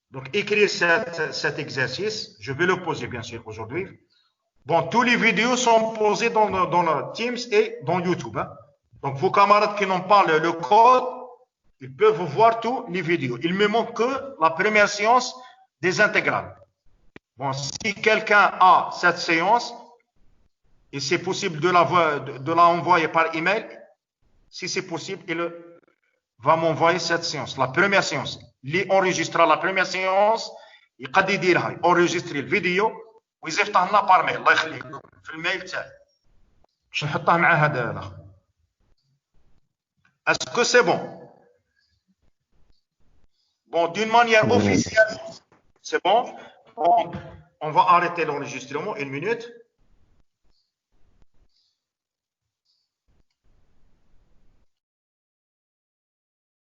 Donc, écrire cet exercice, je vais le poser bien sûr aujourd'hui. Bon, tous les vidéos sont posées dans le Teams et dans YouTube. Hein. Donc, vos camarades qui n'ont pas le code, ils peuvent voir toutes les vidéos. Il me manque que la première séance des intégrales. Bon, si quelqu'un a cette séance, et c'est possible de la envoyer par email, si c'est possible, il va m'envoyer cette séance, la première séance. Il enregistrera la première séance, il enregistre la vidéo, ويفتح لنا par mail. الله يخليك في الميل تاعي. باش نحطها مع هذا الاخر. Est-ce que c'est bon? Bon, d'une manière officielle, c'est bon. On va arrêter l'enregistrement une minute.